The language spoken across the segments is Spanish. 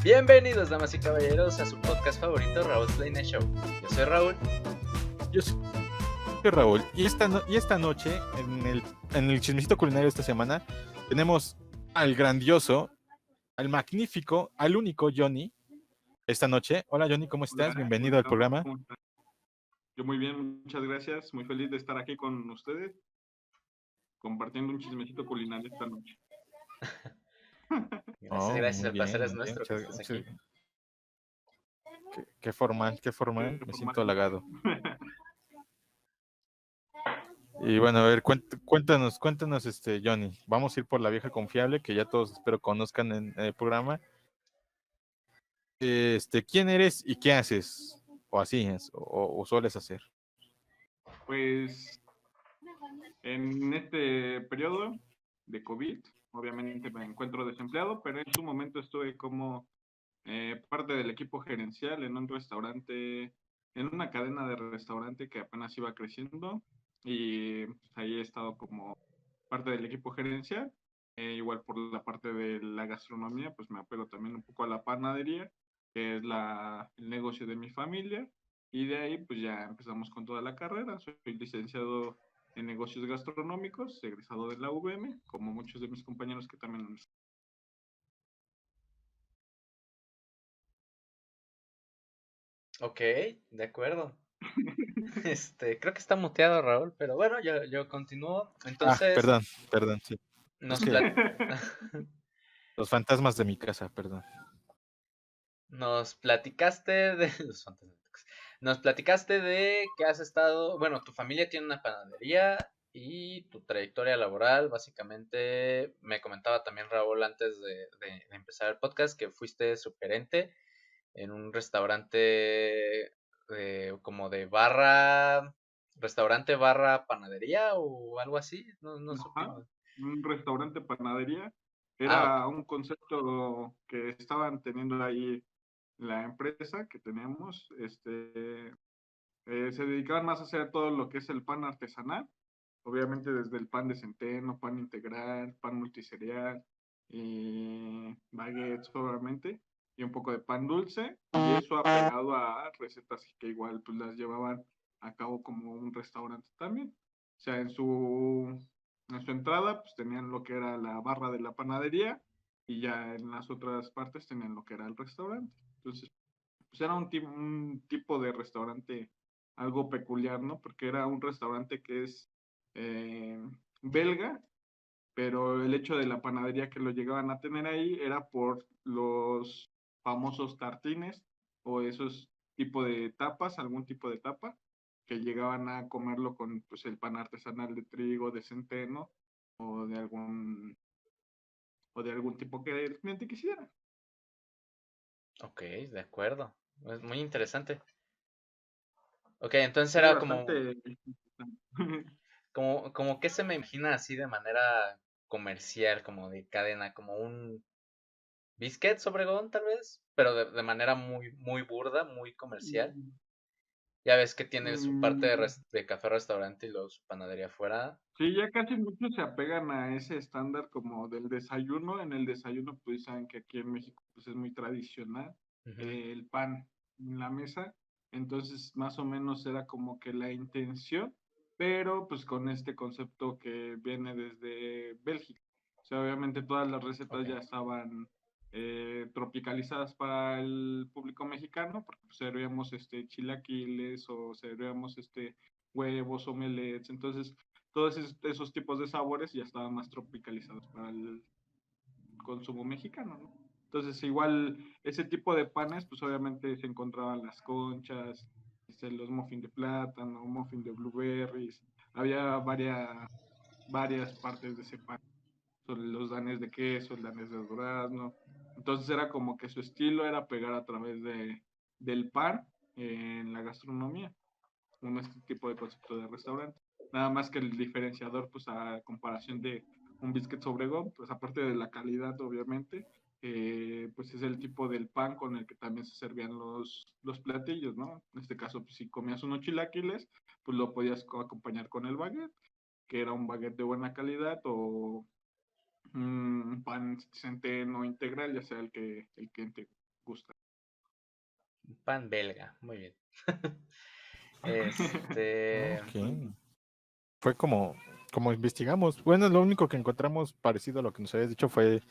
Bienvenidos, damas y caballeros, a su podcast favorito, Raúl's Play Night Show. Yo soy Raúl. Yo soy Raúl. Y esta noche, en el chismecito culinario de esta semana, tenemos al grandioso, al magnífico, al único Johnny. Esta noche. Hola Johnny, ¿cómo estás? Hola, Bienvenido al programa. ¿cómo están? Yo muy bien, muchas gracias. Muy feliz de estar aquí con ustedes, compartiendo un chismecito culinario esta noche. Gracias, el placer es Muy bien, nuestro que estés aquí. Qué formal, me siento halagado. Y bueno, a ver, cuéntanos, Johnny. Vamos a ir por la vieja confiable, que ya todos espero conozcan en el programa. ¿Quién eres y qué haces? O así es, o sueles hacer. Pues en este periodo de COVID, obviamente me encuentro desempleado, pero en su momento estuve como parte del equipo gerencial en un restaurante, en una cadena de restaurante que apenas iba creciendo, y ahí he estado como parte del equipo gerencial. Igual por la parte de la gastronomía, pues me apego también un poco a la panadería, que es el negocio de mi familia, y de ahí pues ya empezamos con toda la carrera. Soy licenciado en negocios gastronómicos, egresado de la UVM, como muchos de mis compañeros que también. Ok, de acuerdo. Creo que está muteado Raúl, pero bueno, yo continúo. Entonces, Perdón, sí. Es nos, que plat- los fantasmas de mi casa, perdón. nos platicaste de los fantásticos. Nos platicaste de que has estado, bueno, tu familia tiene una panadería y tu trayectoria laboral, básicamente, me comentaba también Raúl antes de empezar el podcast que fuiste subgerente en un restaurante como de barra, restaurante barra panadería o algo así, no Ajá, supimos. un restaurante panadería. Ah, ok. Era un concepto que estaban teniendo ahí la empresa que teníamos. Se dedicaban más a hacer todo lo que es el pan artesanal, obviamente desde el pan de centeno, pan integral, pan multicereal, y baguettes obviamente, y un poco de pan dulce, y eso apegado a recetas que igual pues las llevaban a cabo como un restaurante también. O sea, en su entrada pues tenían lo que era la barra de la panadería, y ya en las otras partes tenían lo que era el restaurante. Entonces, pues era un tipo de restaurante algo peculiar, ¿no? Porque era un restaurante que es eh, belga, pero el hecho de la panadería que lo llegaban a tener ahí era por los famosos tartines o esos tipo de tapas, algún tipo de tapa, que llegaban a comerlo con pues el pan artesanal de trigo, de centeno o de algún tipo que el cliente quisiera. Ok, de acuerdo. Es muy interesante. Ok, entonces Sí, era bastante. como que se me imagina así de manera comercial, como de cadena, como un Biscuits Obregón tal vez, pero de manera muy burda, muy comercial. Ya ves que tiene su parte Mm, de café restaurante y luego su panadería afuera. Sí, ya casi muchos se apegan a ese estándar como del desayuno. En el desayuno, pues saben que aquí en México pues es muy tradicional Ujú. el pan en la mesa. Entonces, más o menos era como que la intención, pero pues con este concepto que viene desde Bélgica. O sea, obviamente todas las recetas Ok. ya estaban tropicalizadas para el público mexicano, porque pues, servíamos chilaquiles o servíamos huevos, omelets. Entonces, todos esos tipos de sabores ya estaban más tropicalizados para el consumo mexicano, ¿no? Entonces, igual ese tipo de panes, pues obviamente se encontraban las conchas, los muffins de plátano, muffin de blueberries, había varias partes de ese pan, son los danes de queso, el danés de durazno. Entonces era como que su estilo era pegar a través del pan en la gastronomía, este tipo de concepto de restaurante. Nada más que el diferenciador, pues a comparación de un biscuit Obregón, pues aparte de la calidad, obviamente, pues es el tipo del pan con el que también se servían los platillos, ¿no? En este caso, pues si comías unos chilaquiles, pues lo podías acompañar con el baguette, que era un baguette de buena calidad, o pan centeno integral, ya sea el que integre. gusta. Pan belga, muy bien. Este, Ok. Fue como investigamos. Bueno, lo único que encontramos parecido a lo que nos habías dicho fue,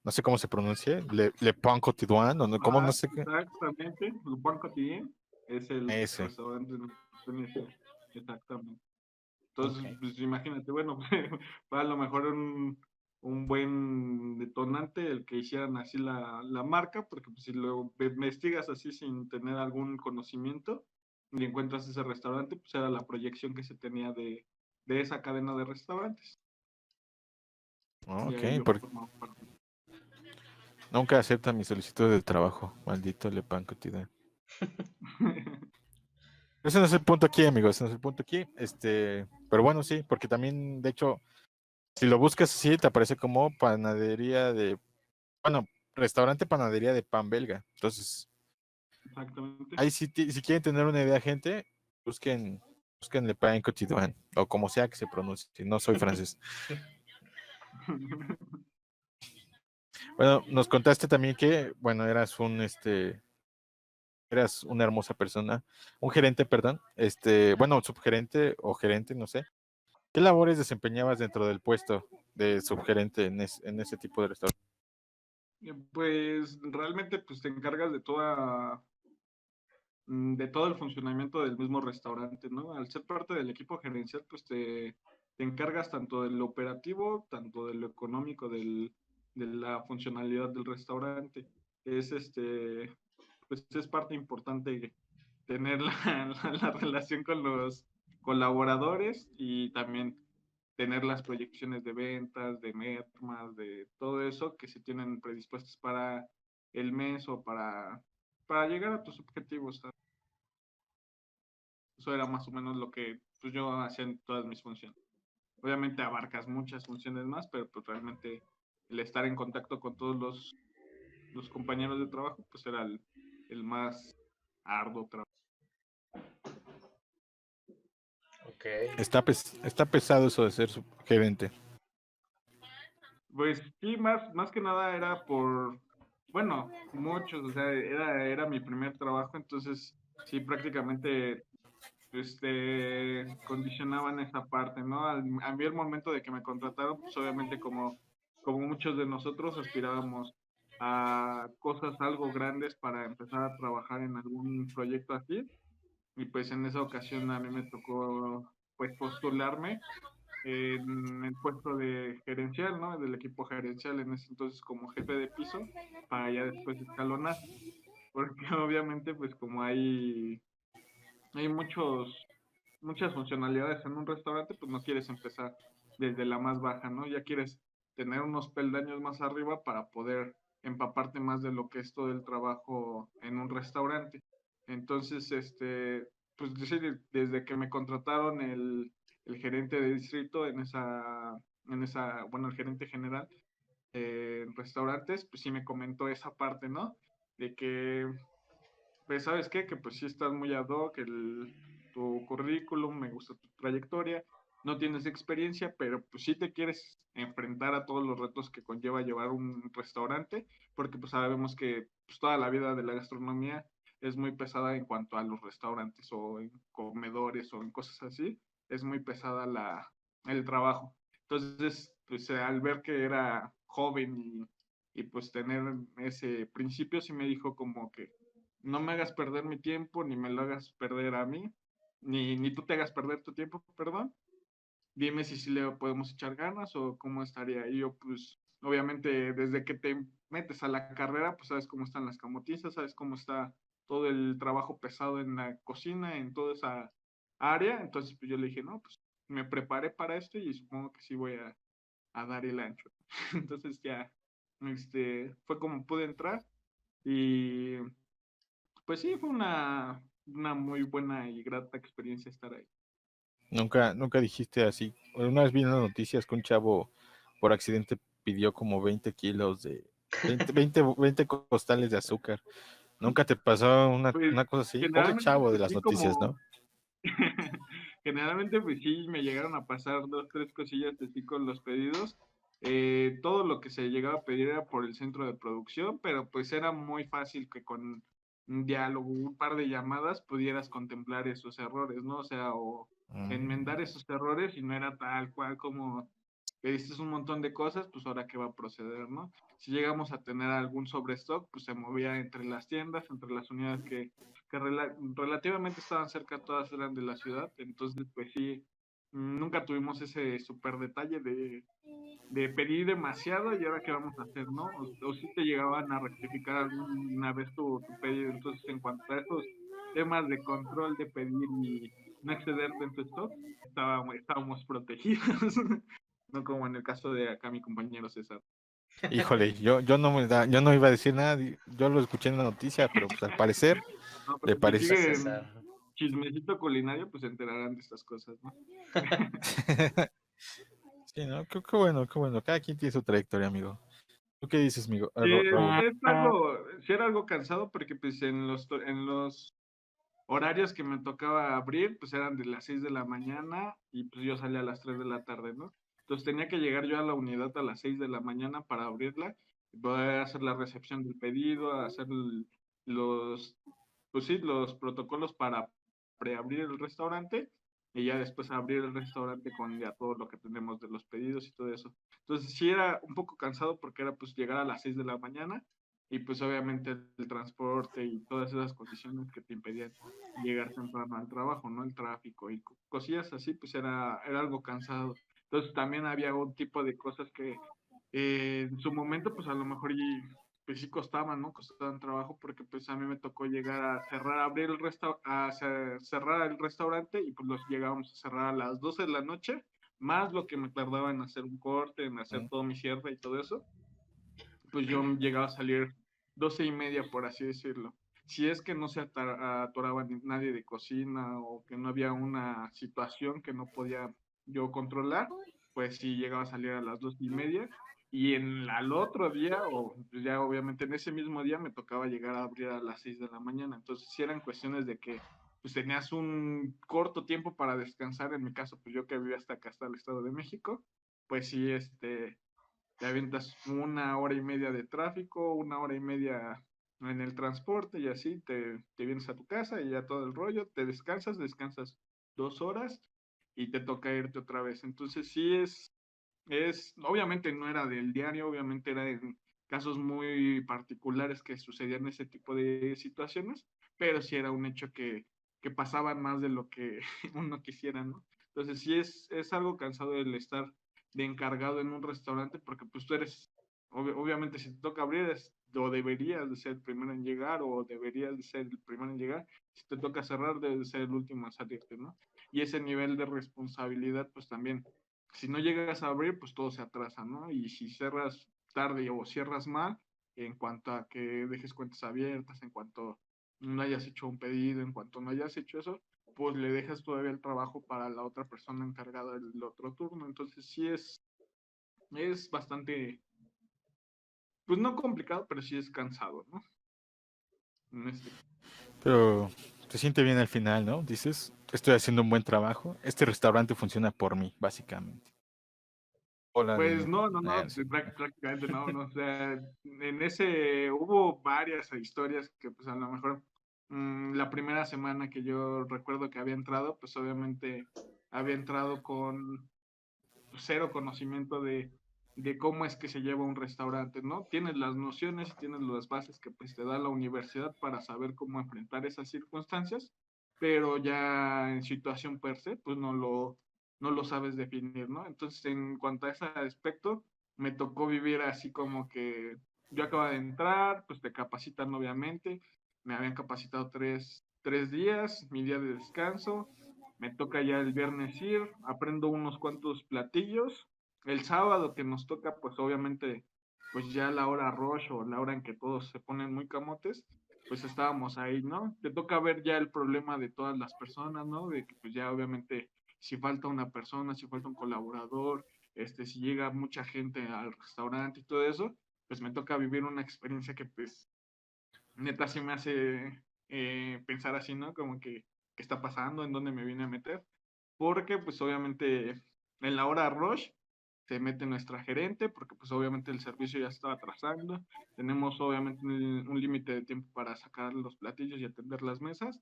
no sé cómo se pronuncia, Le Pain Quotidien, o no, cómo no Ajá, sé qué. exactamente. El Pan Cotillén es el Ese. restaurante donde pertenece. Exactamente. ok. Entonces, pues imagínate, bueno, fue a lo mejor un buen detonante el que hicieran así la marca, porque pues, si lo investigas así sin tener algún conocimiento y encuentras ese restaurante, pues era la proyección que se tenía de esa cadena de restaurantes. Y Ok, ahí yo porque formaba parte. nunca acepta mi solicitud de trabajo. Maldito Le Pain Quotidien. Ese no es el punto aquí, amigos. Ese no es el punto aquí. Pero bueno, sí, porque también, de hecho, si lo buscas así, te aparece como panadería de, bueno, restaurante panadería de pan belga. Entonces, Exactamente. ahí si quieren tener una idea, gente, busquen Le Pain Quotidien, o como sea que se pronuncie. No soy francés. Bueno, nos contaste también que, bueno, eras una hermosa persona, un gerente, perdón, bueno, subgerente o gerente, no sé. ¿Qué labores desempeñabas dentro del puesto de subgerente en ese tipo de restaurante? Pues realmente pues te encargas de todo el funcionamiento del mismo restaurante, ¿no? Al ser parte del equipo gerencial, pues te encargas tanto del operativo, tanto de lo económico, de la funcionalidad del restaurante. Es pues es parte importante tener la relación con los colaboradores y también tener las proyecciones de ventas, de mermas, de todo eso que se tienen predispuestas para el mes o para llegar a tus objetivos. ¿Sabes? Eso era más o menos lo que pues, yo hacía en todas mis funciones. Obviamente abarcas muchas funciones más, pero pues realmente el estar en contacto con todos los compañeros de trabajo, pues era el más arduo trabajo. Ok. Está pesado eso de ser subgerente. Pues sí, más que nada era bueno, muchos, o sea, era mi primer trabajo, entonces sí, prácticamente condicionaban esa parte, ¿no? A mí el momento de que me contrataron, pues obviamente como muchos de nosotros aspirábamos a cosas algo grandes para empezar a trabajar en algún proyecto así, y pues en esa ocasión a mí me tocó pues postularme en el puesto de gerencial, ¿no? Del equipo gerencial en ese entonces como jefe de piso, para ya después escalonar, porque obviamente pues como hay muchas funcionalidades en un restaurante, pues no quieres empezar desde la más baja, ¿no? Ya quieres tener unos peldaños más arriba para poder empaparte más de lo que es todo el trabajo en un restaurante. Entonces, pues sí, desde que me contrataron el gerente de distrito bueno, el gerente general en restaurantes, pues sí me comentó esa parte, ¿no? De que pues sabes qué, que pues sí estás muy ad hoc, tu currículum, me gusta tu trayectoria, no tienes experiencia, pero pues sí te quieres enfrentar a todos los retos que conlleva llevar un restaurante, porque pues sabemos que pues, toda la vida de la gastronomía es muy pesada en cuanto a los restaurantes o en comedores o en cosas así, es muy pesada el trabajo. Entonces, pues al ver que era joven y pues tener ese principio, sí me dijo como que no me hagas perder mi tiempo, ni me lo hagas perder a mí, ni tú te hagas perder tu tiempo, perdón. Dime si sí le podemos echar ganas o cómo estaría. Y yo, pues, obviamente, desde que te metes a la carrera, pues sabes cómo están las camotizas, sabes cómo está todo el trabajo pesado en la cocina, en toda esa área. Entonces, pues yo le dije, no, pues me preparé para esto y supongo que sí voy a dar el ancho. Entonces ya, fue como pude entrar y pues sí, fue una muy buena y grata experiencia estar ahí. Nunca dijiste así. Una vez vi en las noticias que un chavo por accidente pidió como 20 kilos de 20 costales de azúcar. ¿Nunca te pasó Pues una cosa así? Pobre generalmente, chavo de pues las sí, noticias, ¿no? generalmente, pues sí, me llegaron a pasar dos, tres cosillas así con los pedidos, todo lo que se llegaba a pedir era por el centro de producción, pero pues era muy fácil que con un diálogo, un par de llamadas pudieras contemplar esos errores, ¿no? O sea, o Mm. enmendar esos errores y no era tal cual como pediste un montón de cosas, pues ahora qué va a proceder, ¿no? Si llegamos a tener algún sobrestock, pues se movía entre las tiendas, entre las unidades que relativamente estaban cerca, todas eran de la ciudad, entonces pues sí, nunca tuvimos ese súper detalle de pedir demasiado y ahora qué vamos a hacer, ¿no? O si te llegaban a rectificar alguna vez tu pedido, entonces en cuanto a esos temas de control de pedir y no excederte en tu stock, estábamos protegidos, no como en el caso de acá mi compañero César. Híjole, yo no iba a decir nada, yo lo escuché en la noticia, pero pues al parecer No, le pero si parece. Ese César. siguen chismecito culinario, pues se enterarán de estas cosas, ¿no? Sí, ¿no? Qué bueno, cada quien tiene su trayectoria, amigo. ¿Tú qué dices, amigo? Sí, Raúl. sí era algo cansado porque pues en los horarios que me tocaba abrir, pues eran de las 6 de la mañana y pues yo salía a las 3 de la tarde, ¿no? Entonces tenía que llegar yo a la unidad a las 6 de la mañana para abrirla, y poder hacer la recepción del pedido, hacer los, pues sí, los protocolos para preabrir el restaurante y ya después abrir el restaurante con ya todo lo que tenemos de los pedidos y todo eso. Entonces sí era un poco cansado porque era pues llegar a las 6 de la mañana y pues obviamente el transporte y todas esas condiciones que te impedían llegar temprano al trabajo, ¿no? El tráfico y cosillas así, pues era algo cansado. Entonces también había un tipo de cosas que en su momento, pues a lo mejor pues sí costaban, ¿no? Costaban trabajo porque pues a mí me tocó llegar a cerrar, abrir cerrar el restaurante y pues los llegábamos a cerrar a las 12 de la noche, más lo que me tardaba en hacer un corte, en hacer Mm. todo mi cierre y todo eso, pues yo llegaba a salir 12:30, por así decirlo. Si es que no se atoraba nadie de cocina o que no había una situación que no podía yo controlar, pues sí llegaba a salir a las 2:30 y al otro día, o pues ya obviamente en ese mismo día me tocaba llegar a abrir a las 6 de la mañana. Entonces sí eran cuestiones de que pues tenías un corto tiempo para descansar. En mi caso, pues yo que vivía hasta acá, hasta el Estado de México, pues sí, te avientas 1 hora y media de tráfico, 1 hora y media en el transporte y así te vienes a tu casa y ya todo el rollo, te descansas 2 horas y te toca irte otra vez. Entonces sí obviamente no era del diario, obviamente era en casos muy particulares que sucedían ese tipo de situaciones, pero sí era un hecho que pasaban más de lo que uno quisiera, ¿no? Entonces sí es algo cansado el estar de encargado en un restaurante porque pues tú eres, obviamente si te toca abrir o deberías de ser el primero en llegar o deberías de ser el primero en llegar, si te toca cerrar debes de ser el último a salirte, ¿no? Y ese nivel de responsabilidad pues también si no llegas a abrir, pues todo se atrasa, ¿no? Y si cierras tarde o cierras mal, en cuanto a que dejes cuentas abiertas, en cuanto no hayas hecho un pedido, en cuanto no hayas hecho eso, pues le dejas todavía el trabajo para la otra persona encargada del otro turno. Entonces sí es bastante, pues no complicado, pero sí es cansado, ¿no? En este Pero se siente bien al final, ¿no? Dices, estoy haciendo un buen trabajo, este restaurante funciona por mí, básicamente. Hola, Pues dinero. no, no, Nah, no, no sé. prácticamente no, no, o sea, en ese hubo varias historias que pues a lo mejor la primera semana que yo recuerdo que había entrado, pues obviamente había entrado con cero conocimiento de cómo es que se lleva un restaurante, ¿no? Tienes las nociones y tienes las bases que pues te da la universidad para saber cómo enfrentar esas circunstancias, pero ya en situación per se, pues no lo sabes definir, ¿no? Entonces, en cuanto a ese aspecto, me tocó vivir así como que yo acababa de entrar, pues te capacitan obviamente, me habían capacitado tres días, mi día de descanso, me toca ya el viernes ir, aprendo unos cuantos platillos. El sábado que nos toca, pues obviamente, pues ya la hora rush o la hora en que todos se ponen muy camotes, pues estábamos ahí, ¿no? Te toca ver ya el problema de todas las personas, ¿no? De que pues ya obviamente si falta una persona, si falta un colaborador, si llega mucha gente al restaurante y todo eso, pues me toca vivir una experiencia que pues neta sí me hace pensar así, ¿no? Como que, ¿qué está pasando? ¿En dónde me vine a meter? Porque pues obviamente en la hora rush se mete nuestra gerente, porque pues obviamente el servicio ya estaba atrasando. Tenemos obviamente un límite de tiempo para sacar los platillos y atender las mesas.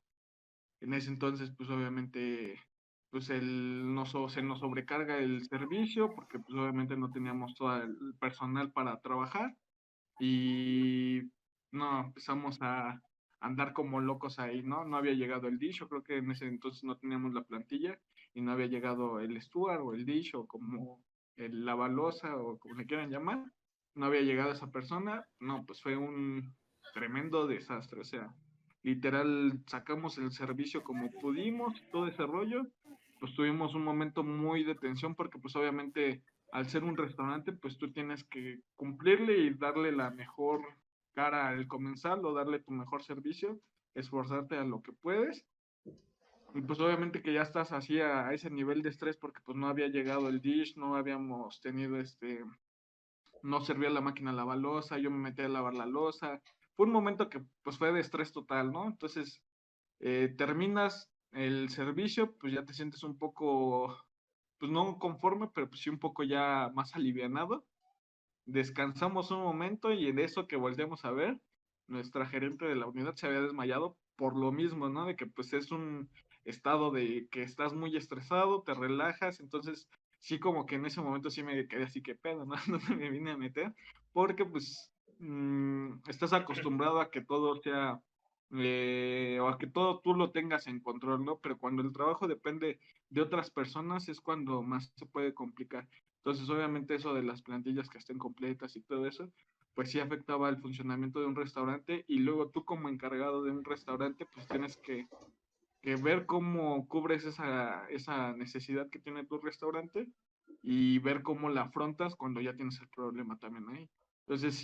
En ese entonces, pues obviamente, pues se nos sobrecarga el servicio, porque pues obviamente no teníamos todo el personal para trabajar. Y no, empezamos a andar como locos ahí, ¿no? No había llegado el dish, yo creo que en ese entonces no teníamos la plantilla y no había llegado el steward o el dish o como el lavalosa o como le quieran llamar, no había llegado esa persona, no, pues fue un tremendo desastre, o sea, literal sacamos el servicio como pudimos, todo ese rollo, pues tuvimos un momento muy de tensión porque pues obviamente al ser un restaurante, pues tú tienes que cumplirle y darle la mejor cara al comensal o darle tu mejor servicio, esforzarte a lo que puedes. Y pues obviamente que ya estás así a ese nivel de estrés porque pues no había llegado el dish, no habíamos tenido no servía la máquina a lavar loza, yo me metí a lavar la loza. Fue un momento que pues fue de estrés total, ¿no? Entonces terminas el servicio, pues ya te sientes un poco, pues no conforme, pero pues sí un poco ya más alivianado. Descansamos un momento y en eso que volteamos a ver, nuestra gerente de la unidad se había desmayado por lo mismo, ¿no? De que pues es un estado de que estás muy estresado, te relajas, entonces sí como que en ese momento sí me quedé así que pedo, ¿no? No me vine a meter, porque pues estás acostumbrado a que todo sea, o a que todo tú lo tengas en control, ¿no? Pero cuando el trabajo depende de otras personas es cuando más se puede complicar. Entonces, obviamente eso de las plantillas que estén completas y todo eso, pues sí afectaba el funcionamiento de un restaurante y luego tú como encargado de un restaurante, pues tienes que ver cómo cubres esa necesidad que tiene tu restaurante y ver cómo la afrontas cuando ya tienes el problema también ahí. Entonces,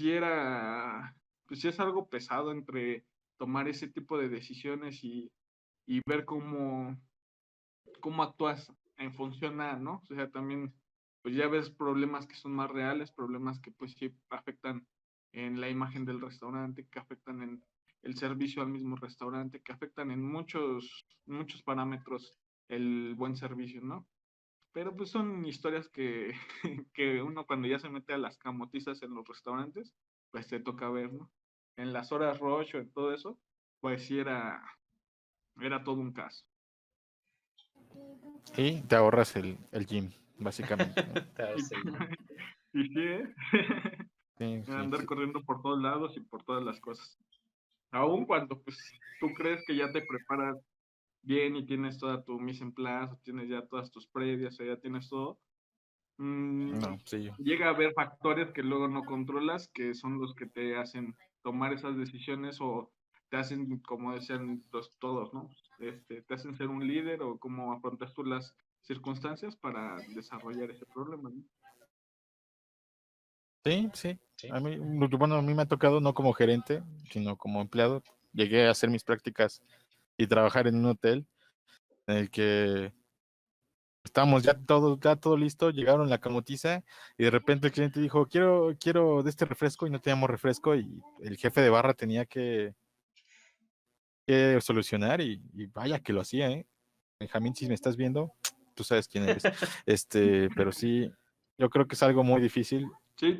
pues sí es algo pesado entre tomar ese tipo de decisiones y ver cómo actúas en función a, ¿no? O sea, también, pues ya ves problemas que son más reales, problemas que pues sí afectan en la imagen del restaurante, que afectan en el servicio al mismo restaurante, que afectan en muchos parámetros el buen servicio, ¿no? Pero pues son historias que, que uno cuando ya se mete a las camotizas en los restaurantes, pues te toca ver, ¿no? En las horas rush o en todo eso, pues sí era todo un caso. Y te ahorras el gym, básicamente, ¿no? Y, y sí, ¿eh? Sí, sí, Andar sí. corriendo por todos lados y por todas las cosas. Aún cuando pues tú crees que ya te preparas bien y tienes toda tu mise en place, o tienes ya todas tus previas, o ya tienes todo, mm, No, sí. llega a haber factores que luego no controlas, que son los que te hacen tomar esas decisiones o te hacen, como decían todos, ¿no? Te hacen ser un líder o cómo afrontas tú las circunstancias para desarrollar ese problema, ¿no? Sí, sí. Sí. A mí, bueno, a mí me ha tocado no como gerente, sino como empleado. Llegué a hacer mis prácticas y trabajar en un hotel en el que estábamos ya todo listo, llegaron la camotiza y de repente el cliente dijo, quiero de este refresco y no teníamos refresco y el jefe de barra tenía que solucionar y vaya que lo hacía, ¿eh? Benjamín, si me estás viendo, tú sabes quién eres. Pero sí, yo creo que es algo muy difícil. Sí,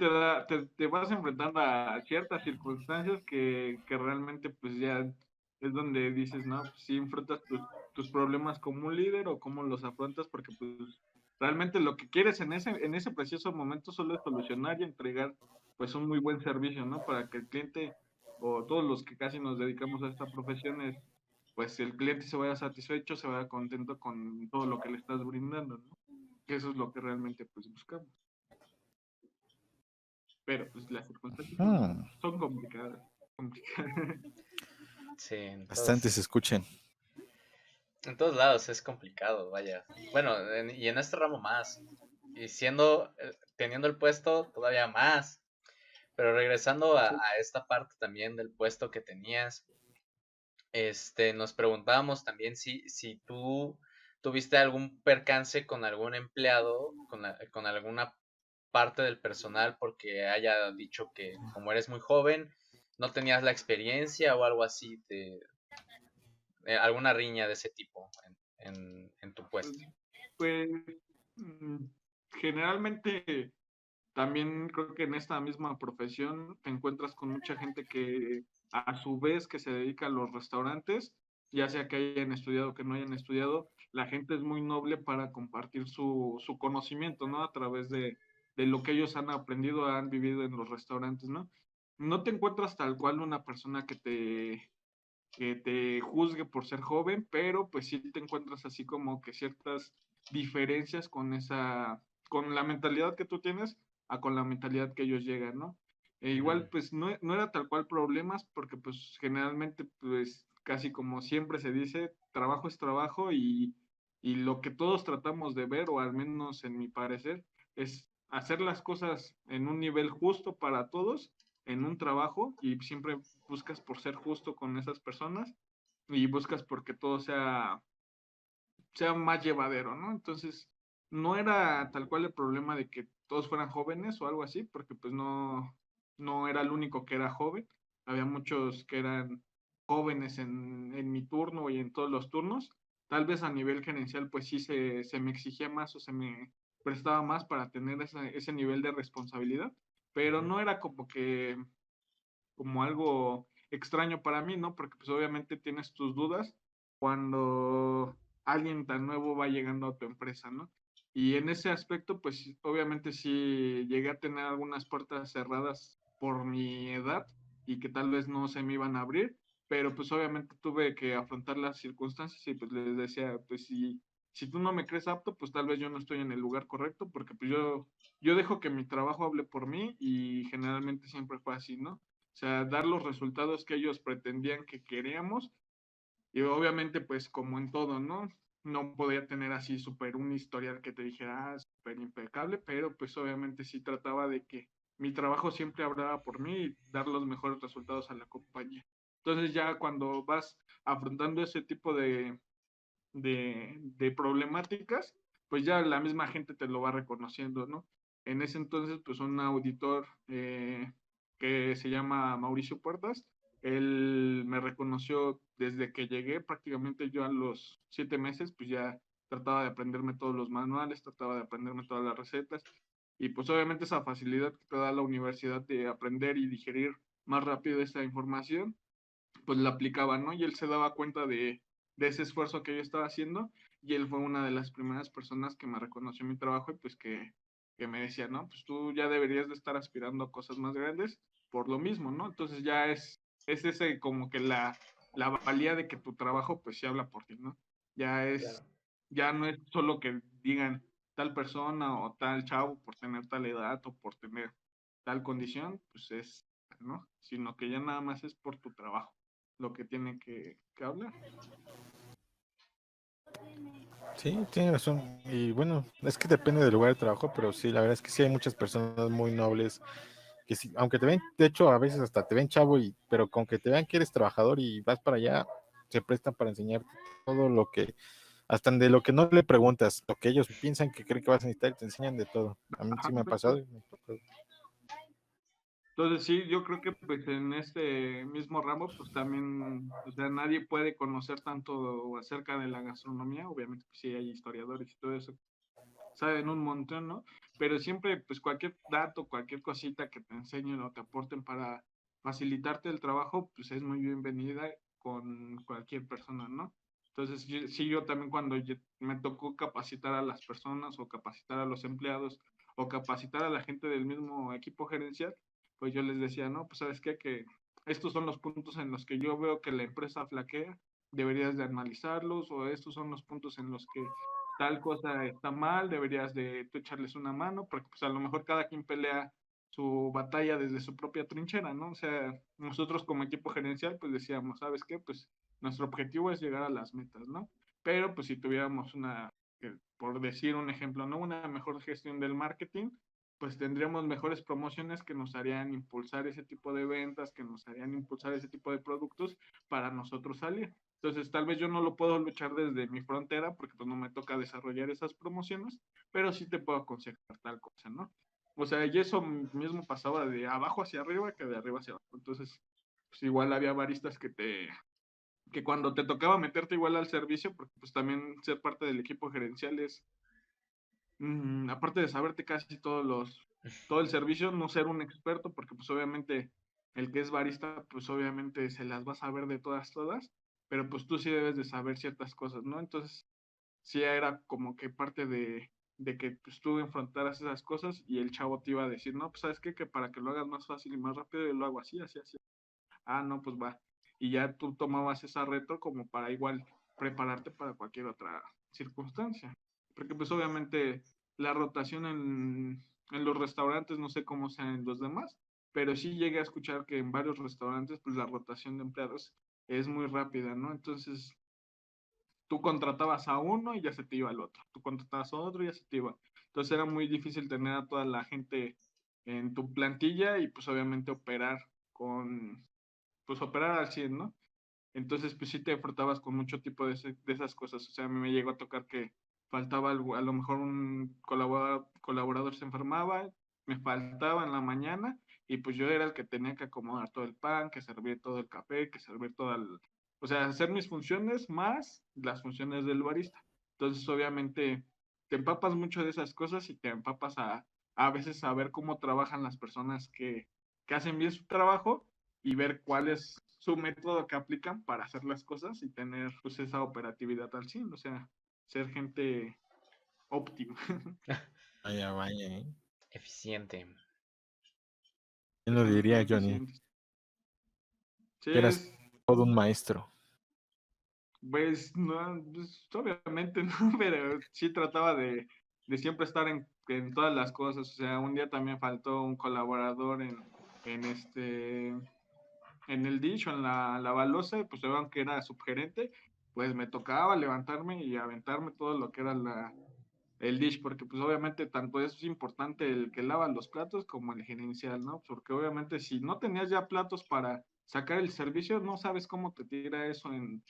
te vas enfrentando a ciertas circunstancias que realmente pues ya es donde dices, no, pues sí enfrentas tus problemas como un líder o cómo los afrontas, porque pues realmente lo que quieres en ese preciso momento solo es solucionar y entregar pues un muy buen servicio, ¿no? Para que el cliente o todos los que casi nos dedicamos a esta profesión pues el cliente se vaya satisfecho, se vaya contento con todo lo que le estás brindando, ¿no? Que eso es lo que realmente pues buscamos. Pero pues las circunstancias Hmm, son complicadas, complicadas. Sí, bastante se escuchen. en todos lados es complicado, vaya. Bueno, y en este ramo más. Y teniendo el puesto todavía más. Pero regresando a esta parte también del puesto que tenías, nos preguntábamos también si tú tuviste algún percance con algún empleado, con alguna parte del personal, porque haya dicho que como eres muy joven, no tenías la experiencia o algo así, alguna riña de ese tipo en tu puesto. Pues mm, generalmente también creo que en esta misma profesión te encuentras con mucha gente que a su vez que se dedica a los restaurantes, ya sea que hayan estudiado o que no hayan estudiado, la gente es muy noble para compartir su conocimiento, ¿no? A través de lo que ellos han aprendido, han vivido en los restaurantes, ¿no? No te encuentras tal cual una persona que te juzgue por ser joven, pero pues sí te encuentras así como que ciertas diferencias con la mentalidad que tú tienes a con la mentalidad que ellos llegan, ¿no? Igual pues no era tal cual problemas porque pues generalmente pues casi como siempre se dice, trabajo es trabajo y lo que todos tratamos de ver, o al menos en mi parecer, es hacer las cosas en un nivel justo para todos en un trabajo y siempre buscas por ser justo con esas personas y buscas porque todo sea más llevadero, ¿no? Entonces, no era tal cual el problema de que todos fueran jóvenes o algo así, porque pues no era el único que era joven, había muchos que eran jóvenes en mi turno y en todos los turnos, tal vez a nivel gerencial pues sí se me exigía más o se me prestaba más para tener ese nivel de responsabilidad, pero no era como algo extraño para mí, ¿no? Porque pues obviamente tienes tus dudas cuando alguien tan nuevo va llegando a tu empresa, ¿no? Y en ese aspecto, pues obviamente sí llegué a tener algunas puertas cerradas por mi edad y que tal vez no se me iban a abrir, pero pues obviamente tuve que afrontar las circunstancias y pues les decía, pues si tú no me crees apto, pues tal vez yo no estoy en el lugar correcto, porque pues yo dejo que mi trabajo hable por mí y generalmente siempre fue así, ¿no? O sea, dar los resultados que ellos pretendían que queríamos. Y obviamente, pues como en todo, ¿no? No podía tener así súper un historial que te dijera, súper impecable, pero pues obviamente sí trataba de que mi trabajo siempre hablaba por mí y dar los mejores resultados a la compañía. Entonces ya cuando vas afrontando ese tipo de problemáticas, pues ya la misma gente te lo va reconociendo, ¿no? En ese entonces, pues un auditor que se llama Mauricio Puertas, él me reconoció desde que llegué, prácticamente yo a los 7 meses, pues ya trataba de aprenderme todos los manuales, trataba de aprenderme todas las recetas, y pues obviamente esa facilidad que te da la universidad de aprender y digerir más rápido esa información, pues la aplicaba, ¿no? Y él se daba cuenta de ese esfuerzo que yo estaba haciendo y él fue una de las primeras personas que me reconoció mi trabajo y pues que me decía, no, pues tú ya deberías de estar aspirando a cosas más grandes por lo mismo, ¿no? Entonces ya es ese como que la valía de que tu trabajo pues sí habla por ti, ¿no? Ya es, Claro. ya no es solo que digan tal persona o tal chavo por tener tal edad o por tener tal condición, pues es, ¿no? Sino que ya nada más es por tu trabajo lo que tiene que hablar. Sí, tiene razón. Y bueno, es que depende del lugar de trabajo, pero sí, la verdad es que sí hay muchas personas muy nobles que sí, aunque te ven, de hecho, a veces hasta te ven chavo, pero con que te vean que eres trabajador y vas para allá, se prestan para enseñarte todo lo que, hasta de lo que no le preguntas, lo que ellos piensan que creen que vas a necesitar y te enseñan de todo. A mí Ajá, sí me ha pasado. exacto. Entonces sí, yo creo que pues en este mismo ramo pues también, o sea, nadie puede conocer tanto acerca de la gastronomía, obviamente pues sí hay historiadores y todo eso, saben un montón, ¿no? Pero siempre pues cualquier dato, cualquier cosita que te enseñen o te aporten para facilitarte el trabajo, pues es muy bienvenida con cualquier persona, ¿no? Entonces, sí, yo también cuando me tocó capacitar a las personas o capacitar a los empleados o capacitar a la gente del mismo equipo gerencial, pues yo les decía, no, pues sabes qué, que estos son los puntos en los que yo veo que la empresa flaquea, deberías de analizarlos, o estos son los puntos en los que tal cosa está mal, deberías de tú echarles una mano, porque pues a lo mejor cada quien pelea su batalla desde su propia trinchera, ¿no? O sea, nosotros como equipo gerencial pues decíamos, ¿sabes qué? Pues nuestro objetivo es llegar a las metas, ¿no? Pero pues si tuviéramos por decir un ejemplo, ¿no? Una mejor gestión del marketing, pues tendríamos mejores promociones que nos harían impulsar ese tipo de ventas, que nos harían impulsar ese tipo de productos para nosotros salir. Entonces, tal vez yo no lo puedo luchar desde mi frontera porque pues no me toca desarrollar esas promociones, pero sí te puedo aconsejar tal cosa, ¿no? O sea, y eso mismo pasaba de abajo hacia arriba que de arriba hacia abajo. Entonces, pues igual había baristas que cuando te tocaba meterte igual al servicio, porque pues también ser parte del equipo gerencial aparte de saberte casi todo el servicio, no ser un experto, porque pues obviamente el que es barista, pues obviamente se las va a saber de todas, pero pues tú sí debes de saber ciertas cosas, ¿no? Entonces, sí era como que parte de que pues, tú enfrentaras esas cosas y el chavo te iba a decir, no, pues sabes qué, que para que lo hagas más fácil y más rápido, yo lo hago así, así, así. Ah, no, pues va. Y ya tú tomabas esa retro como para igual prepararte para cualquier otra circunstancia. Porque pues obviamente la rotación en los restaurantes, no sé cómo sean en los demás, pero sí llegué a escuchar que en varios restaurantes pues la rotación de empleados es muy rápida, ¿no? Entonces tú contratabas a uno y ya se te iba al otro, tú contratabas a otro y ya se te iba. Entonces era muy difícil tener a toda la gente en tu plantilla y pues obviamente operar al 100, ¿no? Entonces pues sí te enfrentabas con mucho tipo de esas cosas. O sea, a mí me llegó a tocar que faltaba algo, a lo mejor un colaborador se enfermaba, me faltaba en la mañana y pues yo era el que tenía que acomodar todo el pan, que servir todo el café, que servir o sea, hacer mis funciones más las funciones del barista. Entonces, obviamente, te empapas mucho de esas cosas y te empapas a veces a ver cómo trabajan las personas que hacen bien su trabajo y ver cuál es su método que aplican para hacer las cosas y tener pues esa operatividad al 100, o sea, ser gente óptima. Vaya, vaya, ¿eh? Eficiente. ¿Quién lo diría, Johnny? Eficientes. Sí, Que eras todo un maestro. pues, no, pues, obviamente no, pero sí trataba de siempre estar en todas las cosas. O sea, un día también faltó un colaborador en en el dish o en la balosa, pues vean que era subgerente, pues me tocaba levantarme y aventarme todo lo que era el dish, porque pues obviamente tanto es importante el que lava los platos como el gerencial, ¿no? Porque obviamente si no tenías ya platos para sacar el servicio, no sabes cómo te tira eso en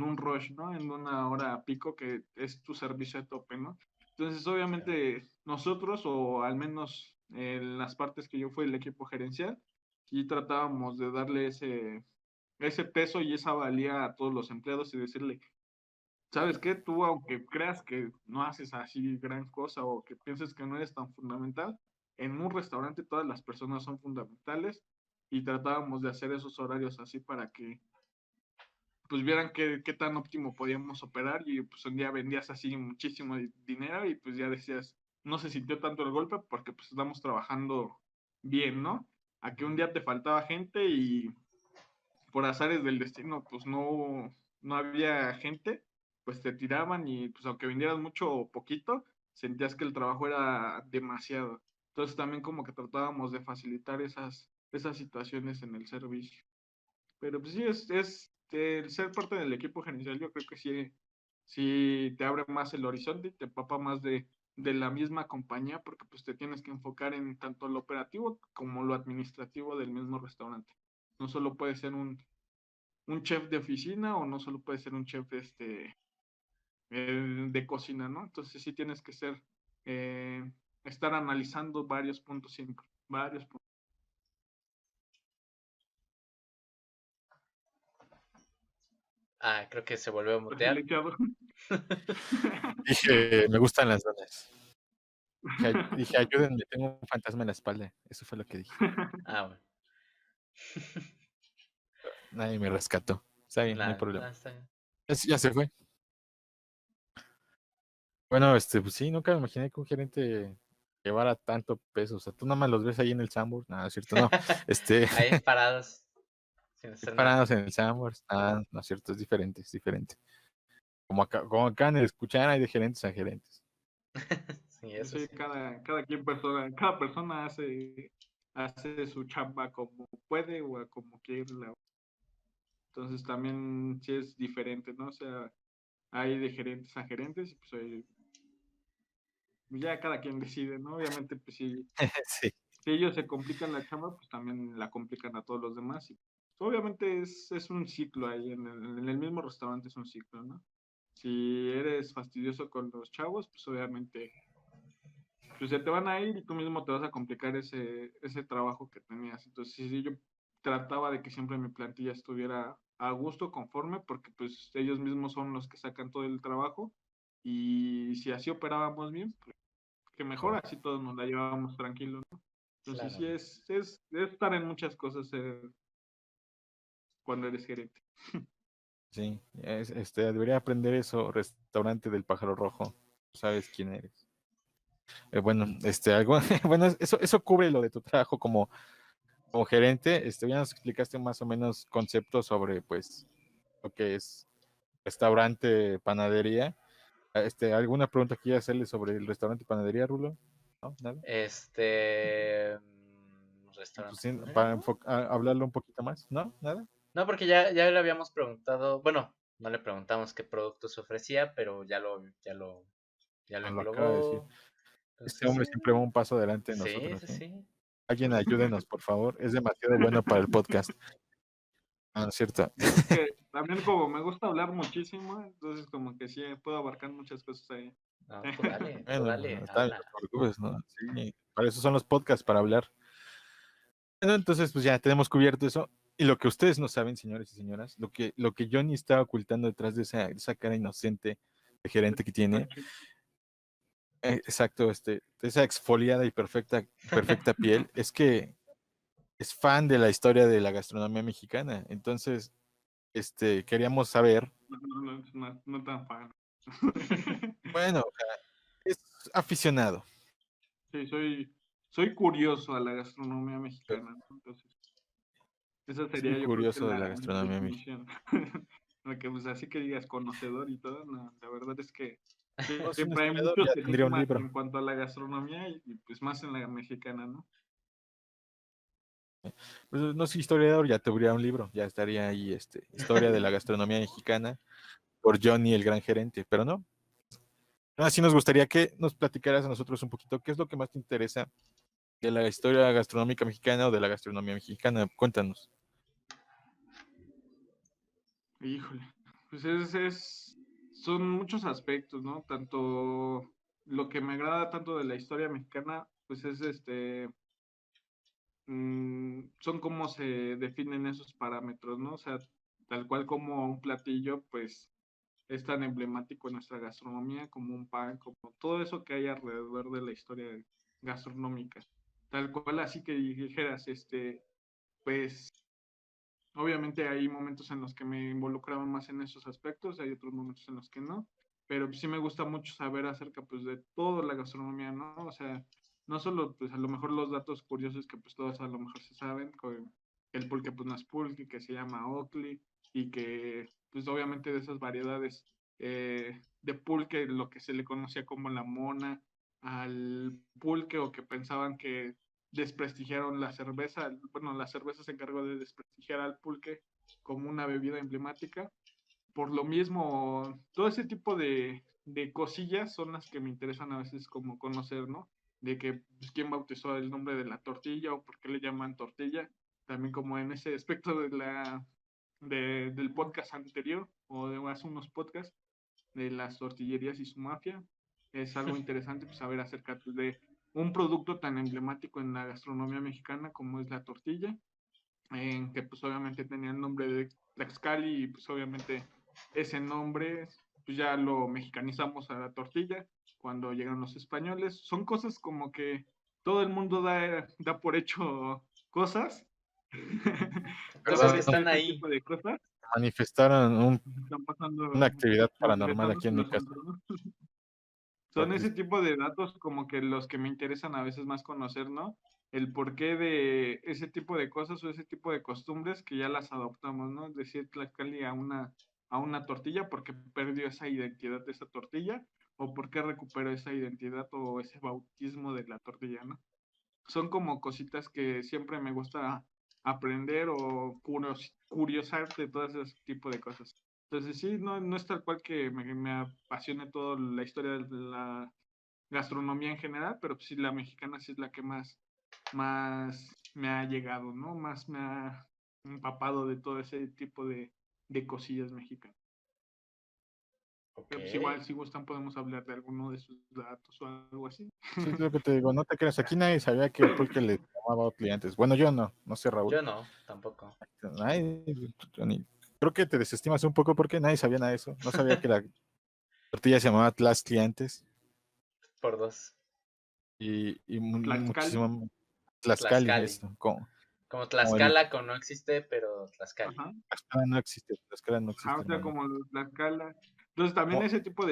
un rush, ¿no? En una hora pico que es tu servicio a tope, ¿no? Entonces obviamente nosotros, o al menos en las partes que yo fui el equipo gerencial, sí tratábamos de darle ese peso y esa valía a todos los empleados y decirle, ¿sabes qué? Tú, aunque creas que no haces así gran cosa o que pienses que no eres tan fundamental, en un restaurante todas las personas son fundamentales y tratábamos de hacer esos horarios así para que pues vieran qué tan óptimo podíamos operar y pues un día vendías así muchísimo dinero y pues ya decías, no se sintió tanto el golpe porque pues estamos trabajando bien, ¿no? A que un día te faltaba gente y por azares del destino, pues no había gente, pues te tiraban y pues aunque vinieras mucho o poquito, sentías que el trabajo era demasiado. Entonces también como que tratábamos de facilitar esas situaciones en el servicio. Pero pues sí, el ser parte del equipo gerencial, yo creo que sí te abre más el horizonte y te empapa más de la misma compañía porque pues te tienes que enfocar en tanto lo operativo como lo administrativo del mismo restaurante. No solo puede ser un chef de oficina o no solo puede ser un chef de cocina, ¿no? Entonces sí tienes que eh, estar analizando varios puntos siempre, varios puntos. Ah, creo que se volvió a mutear. Silenciado. Dije, me gustan las donas. Dije, ayúdenme, tengo un fantasma en la espalda. Eso fue lo que dije. Ah, bueno. Nadie me rescató. Está bien, no hay Nada, problema. nada, está bien. Ya se fue. Bueno, pues sí, nunca me imaginé que un gerente llevara tanto peso. O sea, tú nada más los ves ahí en el Sambor. Nada, es cierto, no. Ahí parados, sin hacer nada. Parados en el Sambor. No es cierto, es diferente. Como acá en el escuchar hay de gerentes a gerentes. Sí, eso Sí, sí. cada persona hace su chamba como puede o a como quiere. Entonces también sí es diferente, ¿no? O sea, hay de gerentes a gerentes y pues ya cada quien decide, ¿no? Obviamente, pues Sí. si ellos se complican la chamba, pues también la complican a todos los demás. Y pues, obviamente es un ciclo ahí, en el mismo restaurante es un ciclo, ¿no? Si eres fastidioso con los chavos, pues obviamente pues se te van a ir y tú mismo te vas a complicar ese trabajo que tenías. Entonces, sí, yo trataba de que siempre mi plantilla estuviera a gusto, conforme, porque pues ellos mismos son los que sacan todo el trabajo y si así operábamos bien, pues que mejor, así todos nos la llevábamos tranquilos, ¿no? Entonces Claro. sí es estar en muchas cosas cuando eres gerente. Sí, debería aprender eso, restaurante del pájaro rojo. Sabes quién eres. Bueno, algo, bueno, eso cubre lo de tu trabajo como gerente. Ya nos explicaste más o menos conceptos sobre, pues, lo que es restaurante, panadería. ¿Alguna pregunta que quieras hacerle sobre el restaurante y panadería, Rulo? ¿No? ¿Nada? Pues, Restaurante sí, para panadería. hablarlo un poquito más, ¿no? ¿Nada? No, porque ya le habíamos preguntado, bueno, no le preguntamos qué productos ofrecía, pero ya lo Lo acaba de decir. englobó. Este Entonces, sí, hombre siempre va un paso adelante de sí, nosotros, sí, ¿sí? sí. Alguien ayúdenos, por favor. Es demasiado bueno para el podcast. Ah, no es cierto. Es que también como me gusta hablar muchísimo, entonces como que sí puedo abarcar muchas cosas ahí. No, tú Bueno, dale, está bien, habla. no te preocupes, ¿no? Sí, para eso son los podcasts, para hablar. Bueno, entonces, pues ya tenemos cubierto eso. Y lo que ustedes no saben, señores y señoras, lo que Johnny está ocultando detrás de esa cara inocente de gerente que tiene, exacto, de esa exfoliada y perfecta piel, es que es fan de la historia de la gastronomía mexicana. Entonces, queríamos saber, No tan fan. bueno, es aficionado. Sí, soy curioso a la gastronomía mexicana, ¿no? Entonces, esa Soy sería yo creo que curioso de la la gastronomía mexicana. definición. Porque pues así que digas conocedor y todo, no, la verdad es que No, si un siempre hay historiador muchos ya tendría un enigmas libro. en cuanto a la gastronomía y, pues más en la mexicana, ¿no? Pues, no soy historiador, ya tendría un libro, ya estaría ahí, Historia de la gastronomía mexicana por Johnny el gran gerente, pero no. Así nos gustaría que nos platicaras a nosotros un poquito qué es lo que más te interesa de la historia gastronómica mexicana o de la gastronomía mexicana. Cuéntanos. Híjole, pues son muchos aspectos, ¿no? Tanto lo que me agrada tanto de la historia mexicana, pues es son cómo se definen esos parámetros, ¿no? O sea, tal cual como un platillo, pues es tan emblemático en nuestra gastronomía como un pan, como todo eso que hay alrededor de la historia gastronómica. Tal cual, así que dijeras, pues obviamente hay momentos en los que me involucraba más en esos aspectos, hay otros momentos en los que no, pero sí me gusta mucho saber acerca pues de toda la gastronomía, ¿no? O sea, no solo pues a lo mejor los datos curiosos que pues todos a lo mejor se saben, con el pulque pues no es pulque, que se llama ocli y que pues obviamente de esas variedades de pulque, lo que se le conocía como la mona, al pulque o que pensaban que desprestigiaron la cerveza, bueno, la cerveza se encargó de desprestigiar al pulque como una bebida emblemática. Por lo mismo, todo ese tipo de cosillas son las que me interesan a veces como conocer, ¿no? De que pues, quién bautizó el nombre de la tortilla o por qué le llaman tortilla. También como en ese aspecto del podcast anterior o de hace unos podcasts de las tortillerías y su mafia. Es algo interesante pues, saber acerca de un producto tan emblemático en la gastronomía mexicana como es la tortilla, en que pues obviamente tenía el nombre de Tlaxcali y pues obviamente ese nombre pues ya lo mexicanizamos a la tortilla cuando llegan los españoles. Son cosas como que todo el mundo da por hecho cosas, da Cosas por que hecho están ese ahí. tipo de cosas. Manifestaron Están una pasando actividad lo que paranormal estamos aquí en mi casa. nosotros, ¿no? Está Son ese triste. tipo de datos como que los que me interesan a veces más conocer, ¿no? El porqué de ese tipo de cosas o ese tipo de costumbres que ya las adoptamos, ¿no? Es decir, Tlaxcali a una tortilla porque perdió esa identidad de esa tortilla o porque recuperó esa identidad o ese bautismo de la tortilla, ¿no? Son como cositas que siempre me gusta aprender o curiosar de todo ese tipo de cosas. Entonces sí, no es tal cual que me apasione toda la historia de la gastronomía en general, pero sí la mexicana sí es la que más me ha llegado, ¿no? Más me ha empapado de todo ese tipo de cosillas mexicanas. Ok. Pero pues igual, si gustan, podemos hablar de alguno de sus datos o algo así. Sí, es lo que te digo, no te creas, aquí nadie sabía que el pulque le llamaba clientes. Bueno, yo no sé, Raúl. Yo no, tampoco. Nadie, creo que te desestimas un poco porque nadie sabía nada de eso. No sabía que la tortilla se llamaba Tlas Clientes. Por dos. y Tlaxcali. muchísimo Tlaxcali, Tlaxcali. esto, Como como el Tlaxcala con no existe, pero Tlaxcali. Ajá. Tlaxcala no Ajá, existe, o sea, hermano. como la escala. Entonces, también Como- ese tipo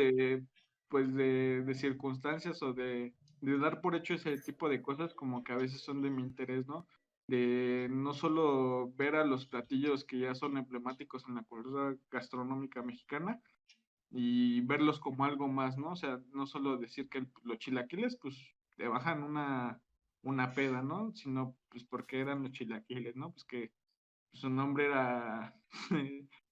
pues, de circunstancias o de dar por hecho ese tipo de cosas, como que a veces son de mi interés, ¿no? De no solo ver a los platillos que ya son emblemáticos en la cultura gastronómica mexicana y verlos como algo más, ¿no? O sea, no solo decir que los chilaquiles, pues, te bajan una peda, ¿no? Sino, pues, porque eran los chilaquiles, ¿no? Pues que su nombre era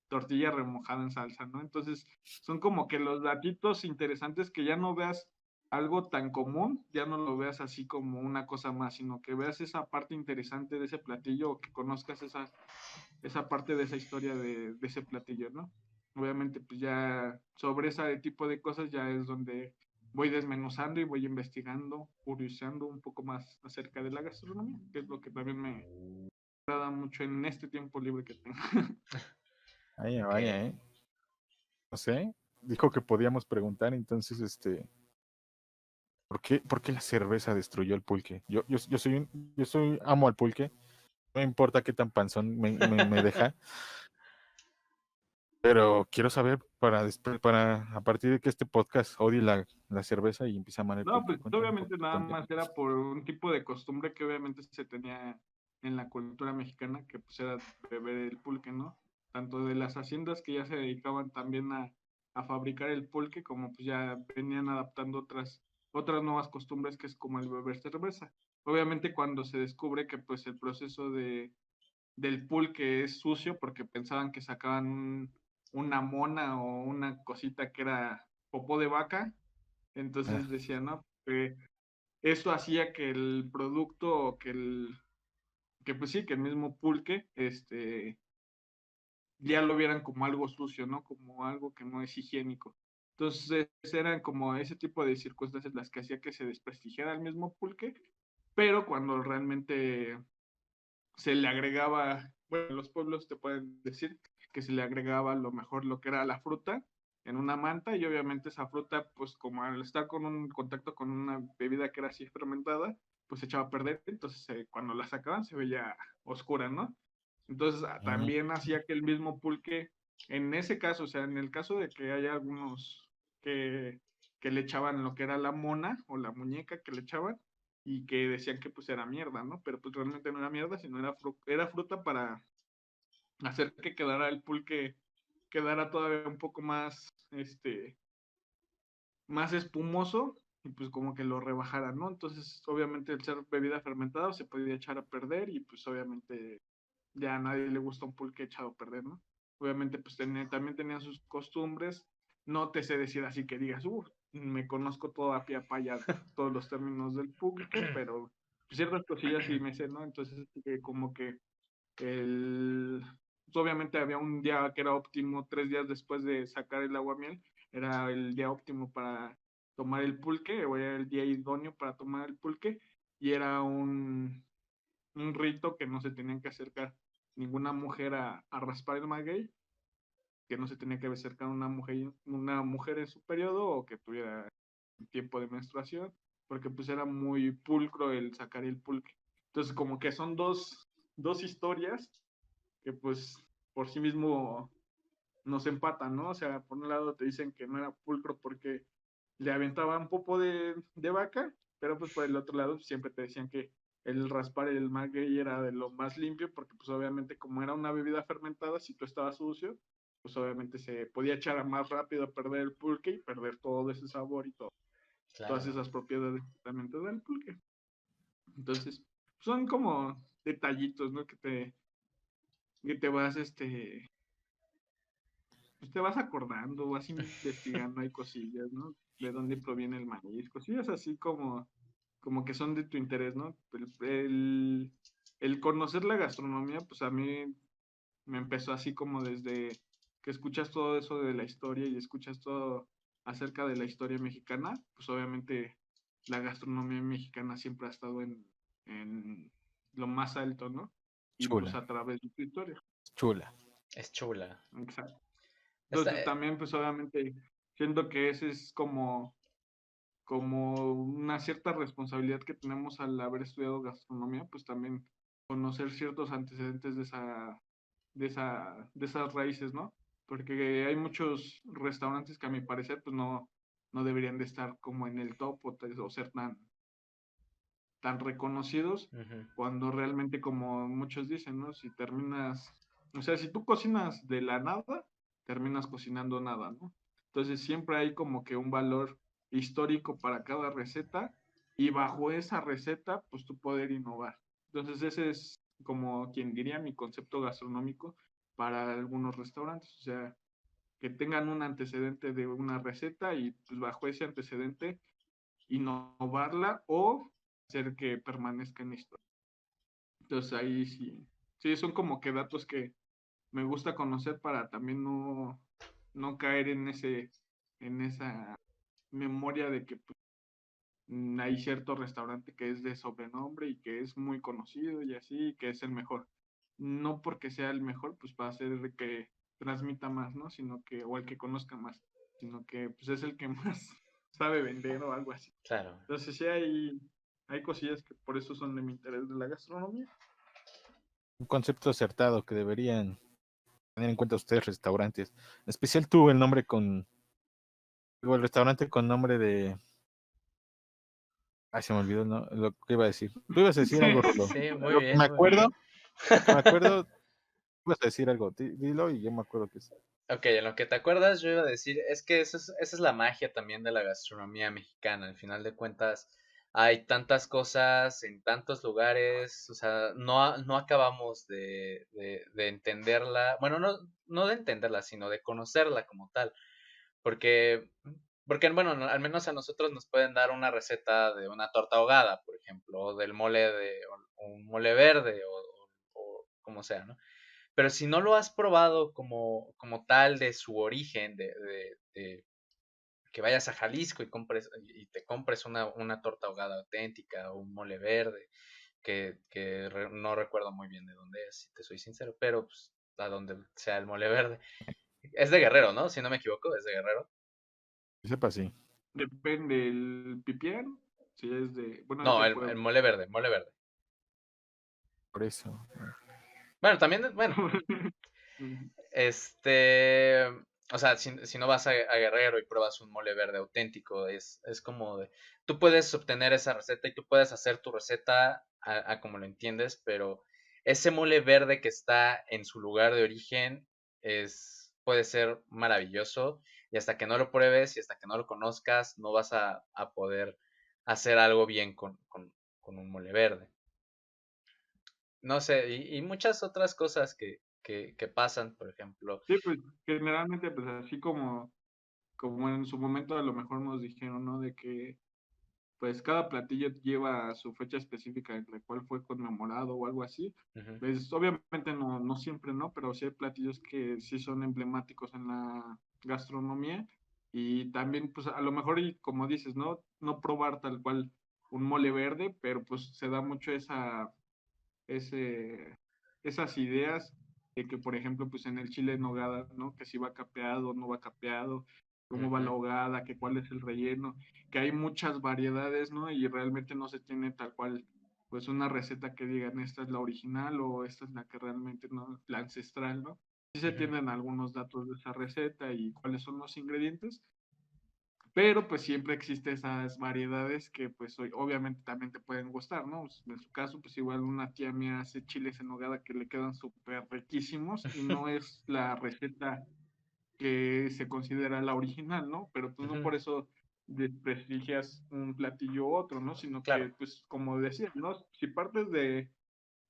tortilla remojada en salsa, ¿no? Entonces, son como que los datitos interesantes que ya no veas algo tan común, ya no lo veas así como una cosa más, sino que veas esa parte interesante de ese platillo o que conozcas esa parte de esa historia de ese platillo, ¿no? Obviamente, pues ya sobre ese tipo de cosas ya es donde voy desmenuzando y voy investigando, curioseando un poco más acerca de la gastronomía, que es lo que también me agrada mucho en este tiempo libre que tengo. Vaya, Ok. vaya, no sé, dijo que podíamos preguntar, entonces, ¿por qué la cerveza destruyó el pulque? Amo al pulque, no importa qué tan panzón me deja, pero quiero saber para a partir de que este podcast odie la cerveza y empiece a amar el No, pulque. pues Cuéntame, obviamente nada cuéntame. más era por un tipo de costumbre que obviamente se tenía en la cultura mexicana, que pues era beber el pulque, ¿no? Tanto de las haciendas que ya se dedicaban también a fabricar el pulque, como pues ya venían adaptando otras nuevas costumbres que es como el beber cerveza. Obviamente cuando se descubre que pues el proceso del pulque es sucio porque pensaban que sacaban una mona o una cosita que era popó de vaca, Ah, entonces decían, no, eso hacía que el producto o que pues sí, que el mismo pulque, ya lo vieran como algo sucio, ¿no? Como algo que no es higiénico. Entonces eran como ese tipo de circunstancias las que hacía que se desprestigiara el mismo pulque, pero cuando realmente se le agregaba, bueno, los pueblos te pueden decir que se le agregaba lo mejor lo que era la fruta en una manta y obviamente esa fruta, pues como al estar con un contacto con una bebida que era así fermentada, pues se echaba a perder, entonces cuando la sacaban se veía oscura, ¿no? Entonces mm, también hacía que el mismo pulque, en ese caso, o sea, en el caso de que haya algunos que le echaban lo que era la mona o la muñeca que le echaban, y que decían que pues era mierda, ¿no? Pero pues realmente no era mierda, sino era fruta para hacer que quedara el pulque, quedara todavía un poco más, más espumoso y pues como que lo rebajara, ¿no? Entonces, obviamente, el ser bebida fermentada se podía echar a perder y pues obviamente ya a nadie le gusta un pulque echado a perder, ¿no? Obviamente, pues también tenían sus costumbres. No te sé decir así que digas, me conozco todo a pie a paya, todos los términos del pulque, pero ciertas cosillas sí me sé, ¿no? Entonces, como que el... pues, obviamente había un día que era óptimo, 3 días después de sacar el aguamiel, era el día óptimo para tomar el pulque, o era el día idóneo para tomar el pulque, y era un rito que no se tenían que acercar ninguna mujer a raspar el maguey, que no se tenía que acercar una mujer en su periodo o que tuviera tiempo de menstruación, porque pues era muy pulcro el sacar el pulque. Entonces como que son dos historias que pues por sí mismo nos empatan, ¿no? O sea, por un lado te dicen que no era pulcro porque le aventaban popo de vaca, pero pues por el otro lado siempre te decían que el raspar el maguey era de lo más limpio, porque pues obviamente como era una bebida fermentada, si tú estabas sucio, pues obviamente se podía echar más rápido a perder el pulque y perder todo ese sabor y todas Claro. esas propiedades justamente del pulque. Entonces, son como detallitos, ¿no? Que te vas, pues te vas acordando, vas investigando, hay cosillas, ¿no? De dónde proviene el maíz, cosillas así como que son de tu interés, ¿no? El conocer la gastronomía, pues a mí me empezó así como desde que escuchas todo eso de la historia y escuchas todo acerca de la historia mexicana, pues obviamente la gastronomía mexicana siempre ha estado en lo más alto, ¿no? Y pues chula, a través de tu historia. chula. Es chula. Exacto. Está, Entonces también, pues obviamente, siento que ese es como, como una cierta responsabilidad que tenemos al haber estudiado gastronomía, pues también conocer ciertos antecedentes de esas raíces, ¿no? Porque hay muchos restaurantes que a mi parecer pues no deberían de estar como en el top o ser tan reconocidos Ujú. cuando realmente como muchos dicen, ¿no? Si terminas, o sea, si tú cocinas de la nada, terminas cocinando nada, ¿no? Entonces siempre hay como que un valor histórico para cada receta y bajo esa receta pues tú poder innovar. Entonces ese es como quien diría mi concepto gastronómico para algunos restaurantes, o sea, que tengan un antecedente de una receta y pues bajo ese antecedente innovarla o hacer que permanezca en la historia. Entonces ahí sí son como que datos que me gusta conocer para también no caer en esa memoria de que pues, hay cierto restaurante que es de sobrenombre y que es muy conocido y así, y que es el mejor. No porque sea el mejor, pues para hacer que transmita más, ¿no? Sino que, o el que conozca más, sino que pues es el que más sabe vender o algo así. Claro. Entonces sí hay cosillas que por eso son de mi interés de la gastronomía. Un concepto acertado que deberían tener en cuenta ustedes, restaurantes. En especial tú, el nombre digo, el restaurante con nombre de. Ay, se me olvidó lo que iba a decir. Tú ibas a decir algo, Rulo. Sí, muy Lo que bien, me muy bien. acuerdo, lo que me acuerdo, ibas a decir algo. Dilo y yo me acuerdo que es. Ok, en lo que te acuerdas, yo iba a decir, es que esa es la magia también de la gastronomía mexicana. Al final de cuentas, hay tantas cosas en tantos lugares, o sea, no acabamos de entenderla, bueno, no de entenderla, sino de conocerla como tal. Porque, porque bueno, al menos a nosotros nos pueden dar una receta de una torta ahogada, por ejemplo, o del o un mole verde, o como sea, ¿no? Pero si no lo has probado como tal de su origen, de que vayas a Jalisco y te compres una torta ahogada auténtica o un mole verde, no recuerdo muy bien de dónde es, si te soy sincero, pero pues, a donde sea el mole verde. Es de Guerrero, ¿no? Si no me equivoco, es de Guerrero. Que sepa así. Depende el pipián, si es bueno, es No, de el Puebla. mole verde, mole verde. Por eso. Bueno, también, bueno, Este, o sea, si no vas a Guerrero y pruebas un mole verde auténtico, es como de, tú puedes obtener esa receta y tú puedes hacer tu receta a como lo entiendes, pero ese mole verde que está en su lugar de origen puede ser maravilloso y hasta que no lo pruebes y hasta que no lo conozcas, no vas a poder hacer algo bien con un mole verde. No sé, y muchas otras cosas que pasan, por ejemplo. Sí, pues generalmente, pues así como en su momento a lo mejor nos dijeron, ¿no? De que pues cada platillo lleva su fecha específica en la cual fue conmemorado o algo así. Ujú, Pues obviamente no siempre, ¿no? Pero sí hay platillos que sí son emblemáticos en la gastronomía y también, pues a lo mejor, y como dices, ¿no? No probar tal cual un mole verde, pero pues se da mucho ese, esas ideas de que, por ejemplo, pues en el chile en nogada, ¿no? Que si va capeado, no va capeado, cómo va la ujú, hogada, que cuál es el relleno, que hay muchas variedades, ¿no? Y realmente no se tiene tal cual, pues una receta que digan esta es la original o esta es la que realmente, ¿no? La ancestral, ¿no? Sí se ujú. tienen algunos datos de esa receta y cuáles son los ingredientes, pero pues siempre existen esas variedades que pues obviamente también te pueden gustar, ¿no? Pues, en su caso, pues igual una tía mía hace chiles en nogada que le quedan súper riquísimos y no es la receta que se considera la original, ¿no? Pero pues no Ujú, por eso desprestigias un platillo u otro, ¿no? Sino claro. que pues como decía, ¿no? Si partes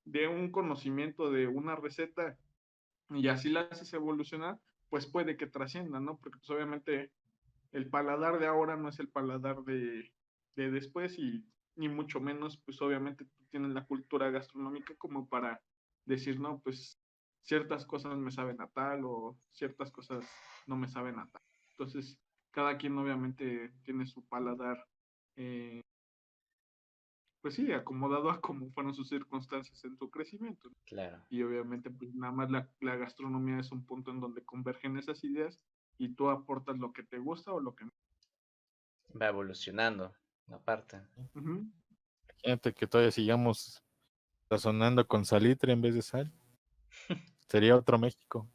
de un conocimiento de una receta y así la haces evolucionar, pues puede que trascienda, ¿no? Porque pues obviamente el paladar de ahora no es el paladar de después y ni mucho menos, pues obviamente tú tienes la cultura gastronómica como para decir, no, pues ciertas cosas me saben a tal o ciertas cosas no me saben a tal. Entonces, cada quien obviamente tiene su paladar, eh, pues sí, acomodado a cómo fueron sus circunstancias en su crecimiento. Claro. Y obviamente, pues nada más la gastronomía es un punto en donde convergen esas ideas y tú aportas lo que te gusta o lo que no. Va evolucionando, aparte. Ujú. Imagínate que todavía sigamos sazonando con salitre en vez de sal. Sería otro México.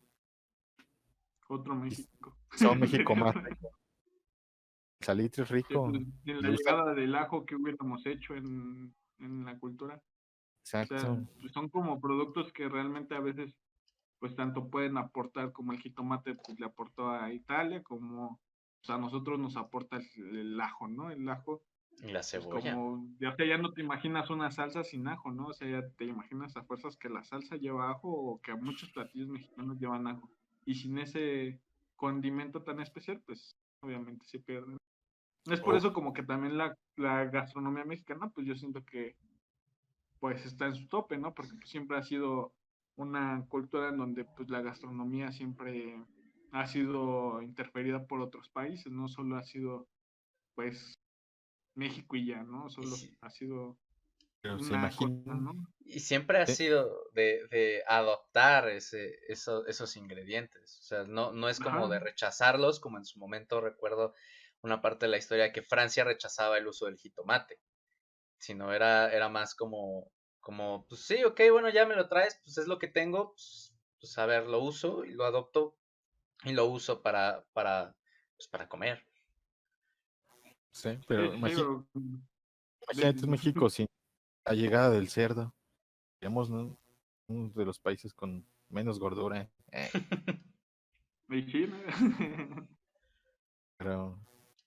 Otro Quiz- México. Quizá un México más rico. El salitre es Sí, pues, rico. sin ¿Les la gusta? llegada del ajo que hubiéramos hecho en la cultura. O sea, Exacto. pues son como productos que realmente a veces, pues tanto pueden aportar como el jitomate, pues le aportó a Italia, como pues, a nosotros nos aporta el ajo, ¿no? El ajo, Y la pues cebolla. como, ya sea, ya no te imaginas una salsa sin ajo, ¿no? O sea, ya te imaginas a fuerzas que la salsa lleva ajo o que a muchos platillos mexicanos llevan ajo. Y sin ese condimento tan especial, pues obviamente se pierde. Es por Oh, eso como que también la gastronomía mexicana, pues yo siento que pues está en su tope, ¿no? Porque pues, siempre ha sido una cultura en donde pues la gastronomía siempre ha sido interferida por otros países, no solo ha sido pues México y ya, ¿no? Y, Solo si- ha sido pero se una cosa, imaginan. ¿no? y siempre ha Sí, sido de adoptar esos ingredientes. O sea, no es como Ajá, de rechazarlos, como en su momento recuerdo una parte de la historia que Francia rechazaba el uso del jitomate, sino era más como, pues sí, ok, bueno, ya me lo traes, pues es lo que tengo, pues a ver, lo uso y lo adopto y lo uso pues para comer. sí, sí, pero sí, pero imagínate México sin la llegada del cerdo. Seríamos, ¿no?, uno de los países con menos gordura. y sí, ¿no? Pero,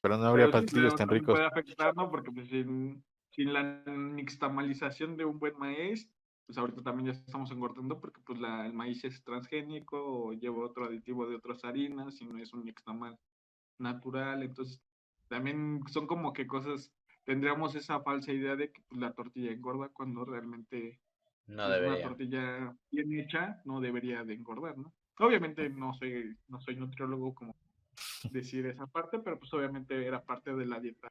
pero no habría Pero sí, platillos pero tan también ricos puede como afectar, ¿no? Porque pues, sin la nixtamalización de un buen maíz, pues ahorita también ya estamos engordando porque pues el maíz es transgénico o lleva otro aditivo de otras harinas y no es un nixtamal natural. Entonces, también son como que cosas, tendríamos esa falsa idea de que pues, la tortilla engorda cuando realmente No pues una debería. tortilla bien hecha no debería de engordar, ¿no? Obviamente no soy nutriólogo como decir esa parte, pero pues obviamente era parte de la dieta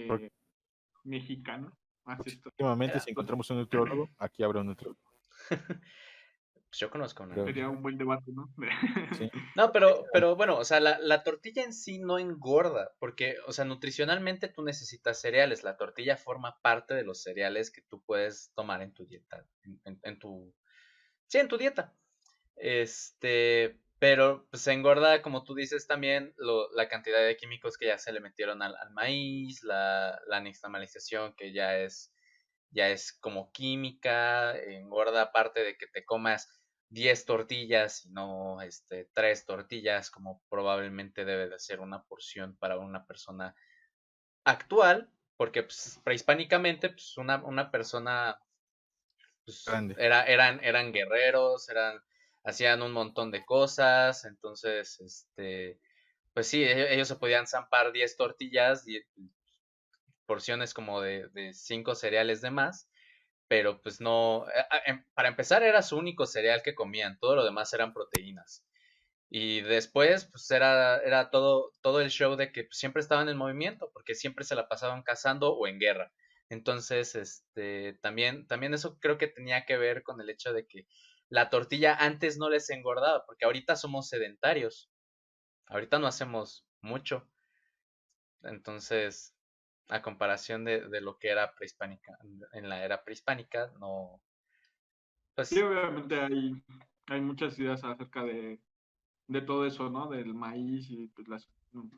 porque eh, mexicana ancestral. últimamente Era, si encontramos un nutriólogo, aquí habrá un nutriólogo. pues yo conozco una. Pero Sería un buen debate, ¿no? sí, No, pero bueno, o sea, la tortilla en sí no engorda, porque, o sea, nutricionalmente tú necesitas cereales. La tortilla forma parte de los cereales que tú puedes tomar en tu dieta, sí, en tu dieta. Pero pues engorda, como tú dices también, la cantidad de químicos que ya se le metieron al maíz, la nixtamalización que ya es como química, engorda aparte de que te comas 10 tortillas y no 3 tortillas, como probablemente debe de ser una porción para una persona actual, porque pues, prehispánicamente pues, una persona pues, grande. eran guerreros, hacían un montón de cosas, entonces, pues sí, ellos se podían zampar 10 tortillas, porciones como de 5 cereales de más, pero pues no, para empezar era su único cereal que comían, todo lo demás eran proteínas. Y después, pues era todo el show de que pues, siempre estaban en movimiento, porque siempre se la pasaban cazando o en guerra. Entonces, también eso creo que tenía que ver con el hecho de que la tortilla antes no les engordaba, porque ahorita somos sedentarios, ahorita no hacemos mucho. Entonces, a comparación de lo que era prehispánica, en la era prehispánica, no, Sí, pues, obviamente hay muchas ideas acerca de todo eso, ¿no? Del maíz y pues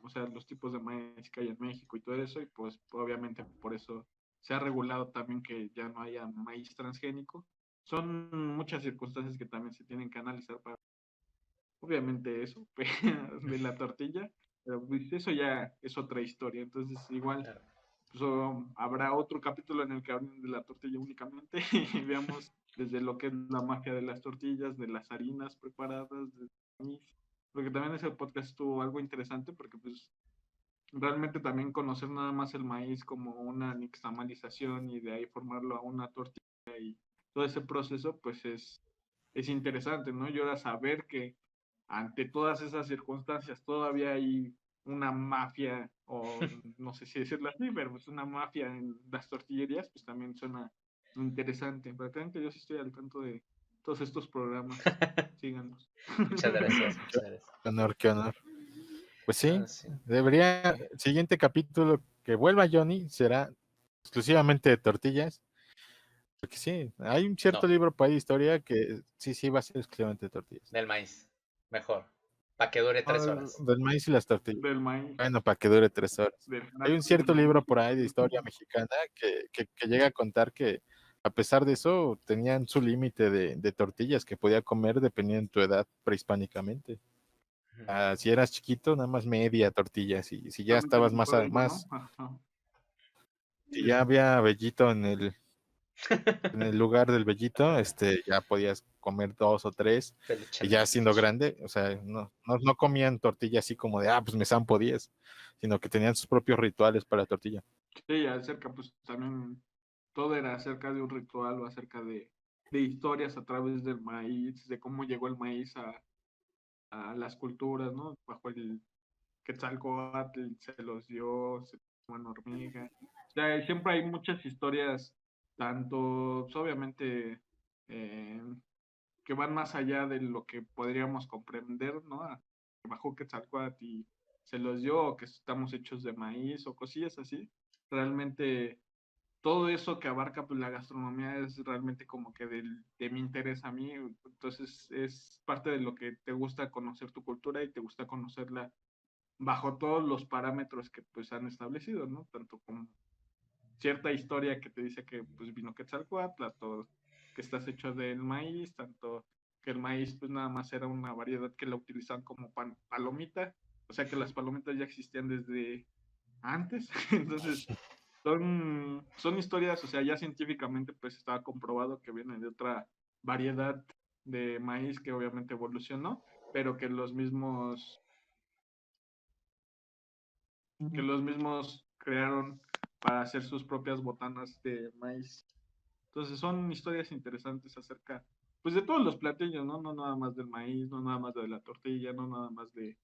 o sea, los tipos de maíz que hay en México y todo eso, y pues obviamente por eso se ha regulado también que ya no haya maíz transgénico. Son muchas circunstancias que también se tienen que analizar para, obviamente eso, de la tortilla, pero pues eso ya es otra historia. Entonces igual claro. pues, habrá otro capítulo en el que hablen de la tortilla únicamente y veamos desde lo que es la magia de las tortillas, de las harinas preparadas, del maíz, porque también ese podcast estuvo algo interesante porque pues realmente también conocer nada más el maíz como una nixtamalización y de ahí formarlo a una tortilla y todo ese proceso pues es interesante, ¿no? Y ahora saber que ante todas esas circunstancias todavía hay una mafia, o no sé si decirlo así, pero pues una mafia en las tortillerías, pues también suena interesante. Pero creen que yo sí estoy al tanto de todos estos programas. Síganos. Muchas gracias, Qué muchas gracias. honor, qué honor. Pues sí, Sí. debería, el siguiente capítulo que vuelva Johnny será exclusivamente de tortillas. Porque sí, hay un cierto No, libro por ahí de historia que sí va a ser exclusivamente de tortillas. del maíz. Mejor. Para que dure 3 horas. Del maíz y las tortillas. Del maíz, Bueno, para que dure 3 horas. del Hay un grano del cierto maíz. libro por ahí de historia mexicana que llega a contar que a pesar de eso tenían su límite de tortillas que podía comer dependiendo de tu edad prehispánicamente. Si eras chiquito, nada más media tortilla. Si ya Solamente el estabas cocodrilo, ¿no? más, Ajá. si ya había vellito en el lugar del vellito, ya podías comer 2 o 3, Peluche y de ya siendo peluche. grande, o sea, no comían tortilla así como de, pues me zampo 10, sino que tenían sus propios rituales para la tortilla. Sí, acerca, pues también todo era acerca de un ritual o acerca de historias a través del maíz, de cómo llegó el maíz a las culturas, ¿no? Bajo el Quetzalcóatl se los dio, se tomó una hormiga. O sea, siempre hay muchas historias, tanto, pues, obviamente, eh, que van más allá de lo que podríamos comprender, ¿no? Que bajó Quetzalcóatl y se los dio, o que estamos hechos de maíz, o cosillas así. Realmente todo eso que abarca pues, la gastronomía es realmente como que de mi interés a mí. Entonces es parte de lo que te gusta conocer tu cultura y te gusta conocerla bajo todos los parámetros que pues han establecido, ¿no? Tanto como cierta historia que te dice que pues vino Quetzalcóatl, todo que estás hecho del maíz, tanto que el maíz pues nada más era una variedad que la utilizaban como palomita, o sea que las palomitas ya existían desde antes, entonces son historias, o sea, ya científicamente pues está comprobado que vienen de otra variedad de maíz que obviamente evolucionó, pero que los mismos crearon para hacer sus propias botanas de maíz. Entonces son historias interesantes acerca, pues de todos los platillos, ¿no? No nada más del maíz, no nada más de la tortilla, no nada más del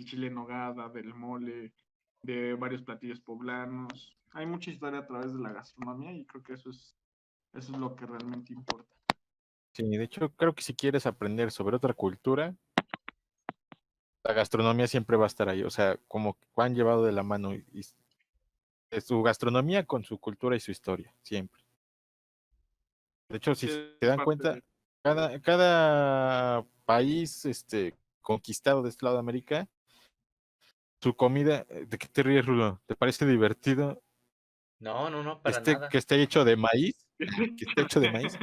chile en nogada, del mole, de varios platillos poblanos. Hay mucha historia a través de la gastronomía y creo que eso es lo que realmente importa. Sí, de hecho, creo que si quieres aprender sobre otra cultura, la gastronomía siempre va a estar ahí, o sea, como que van llevado de la mano su gastronomía con su cultura y su historia, siempre. De hecho, si Sí, se es dan parte cuenta, de... cada país conquistado de este lado de América, su comida, ¿de qué te ríes, Rulo? ¿Te parece divertido No, no, no, que para nada. esté hecho de maíz? Que esté hecho de maíz.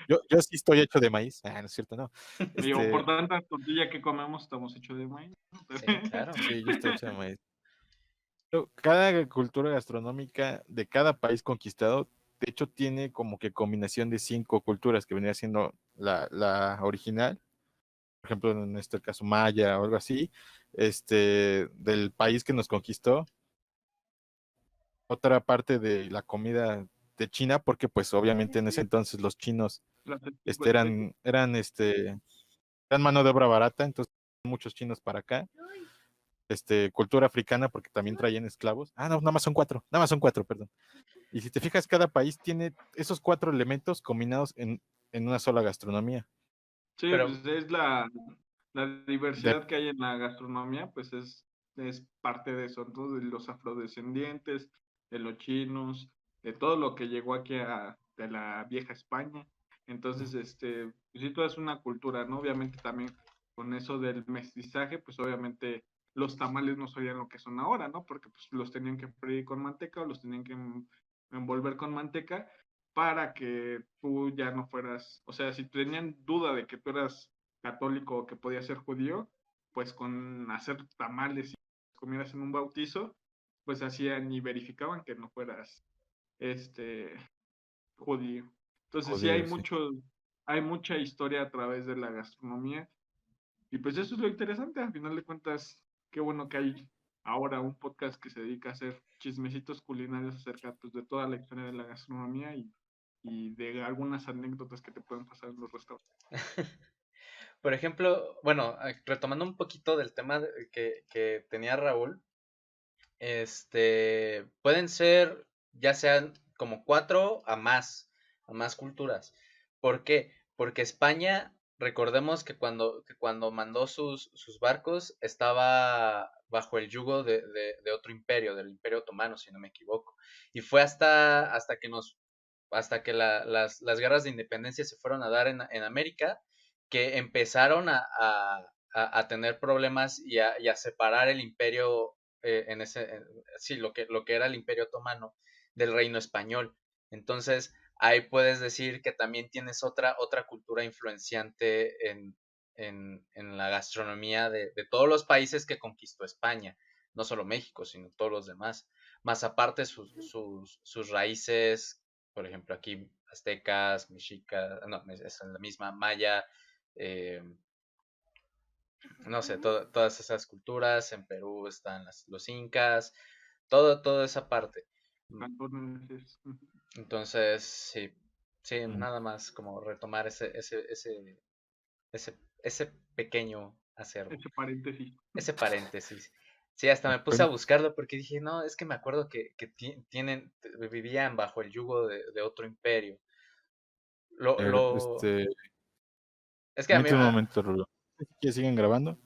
Yo sí estoy hecho de maíz. No es cierto, no. Digo, por tanta tortilla que comemos, estamos hechos de maíz. Sí, claro. Sí, yo estoy hecho de maíz. Cada cultura gastronómica de cada país conquistado, de hecho, tiene como que combinación de 5 culturas que venía siendo la original, por ejemplo, en este caso maya o algo así, del país que nos conquistó, otra parte de la comida de China, porque pues obviamente en ese entonces los chinos Pues, eran mano de obra barata, entonces muchos chinos para acá. Cultura africana, porque también traían esclavos. No, nada más son cuatro, perdón. Y si te fijas, cada país tiene esos 4 elementos combinados en una sola gastronomía. sí, Pero, pues es la De, diversidad que hay en la gastronomía, pues es parte de eso, ¿no? De los afrodescendientes, de los chinos, de todo lo que llegó aquí de la vieja España. Entonces, pues sí, toda es una cultura, ¿no? Obviamente también con eso del mestizaje, pues obviamente los tamales no serían lo que son ahora, ¿no? Porque pues los tenían que freír con manteca o los tenían que envolver con manteca para que tú ya no fueras, o sea, si tenían duda de que tú eras católico o que podías ser judío, pues con hacer tamales y comieras en un bautizo, pues hacían y verificaban que no fueras este judío. Entonces sí judío, sí. hay mucha historia a través de la gastronomía y pues eso es lo interesante, al final de cuentas, qué bueno que hay ahora un podcast que se dedica a hacer chismecitos culinarios acerca pues, de toda la historia de la gastronomía y de algunas anécdotas que te pueden pasar en los restaurantes. por ejemplo, bueno, retomando un poquito del tema que tenía Raúl, pueden ser ya sean como 4 a más culturas. ¿Por qué? Porque España recordemos que cuando mandó sus barcos estaba bajo el yugo de otro imperio, del Imperio Otomano, si no me equivoco. Y fue hasta que las guerras de independencia se fueron a dar en América, que empezaron a tener problemas y a separar el imperio, sí, lo que era el Imperio Otomano del Reino Español. Entonces, ahí puedes decir que también tienes otra cultura influenciante en la gastronomía de todos los países que conquistó España, no solo México, sino todos los demás. Más aparte sus raíces, por ejemplo, aquí aztecas, mexicas, no, es la misma maya, eh, no sé, todas esas culturas. En Perú están los incas, toda esa parte. Cantones, Entonces, sí, sí, Mm. nada más como retomar ese pequeño acervo, ese paréntesis. ese paréntesis. Sí, hasta me puse a Bueno, buscarlo porque dije, no, es que me acuerdo vivían bajo el yugo de otro imperio. a Lo, ver, lo, es que a mí, permíteme un momento, Rulo. ¿Que siguen grabando?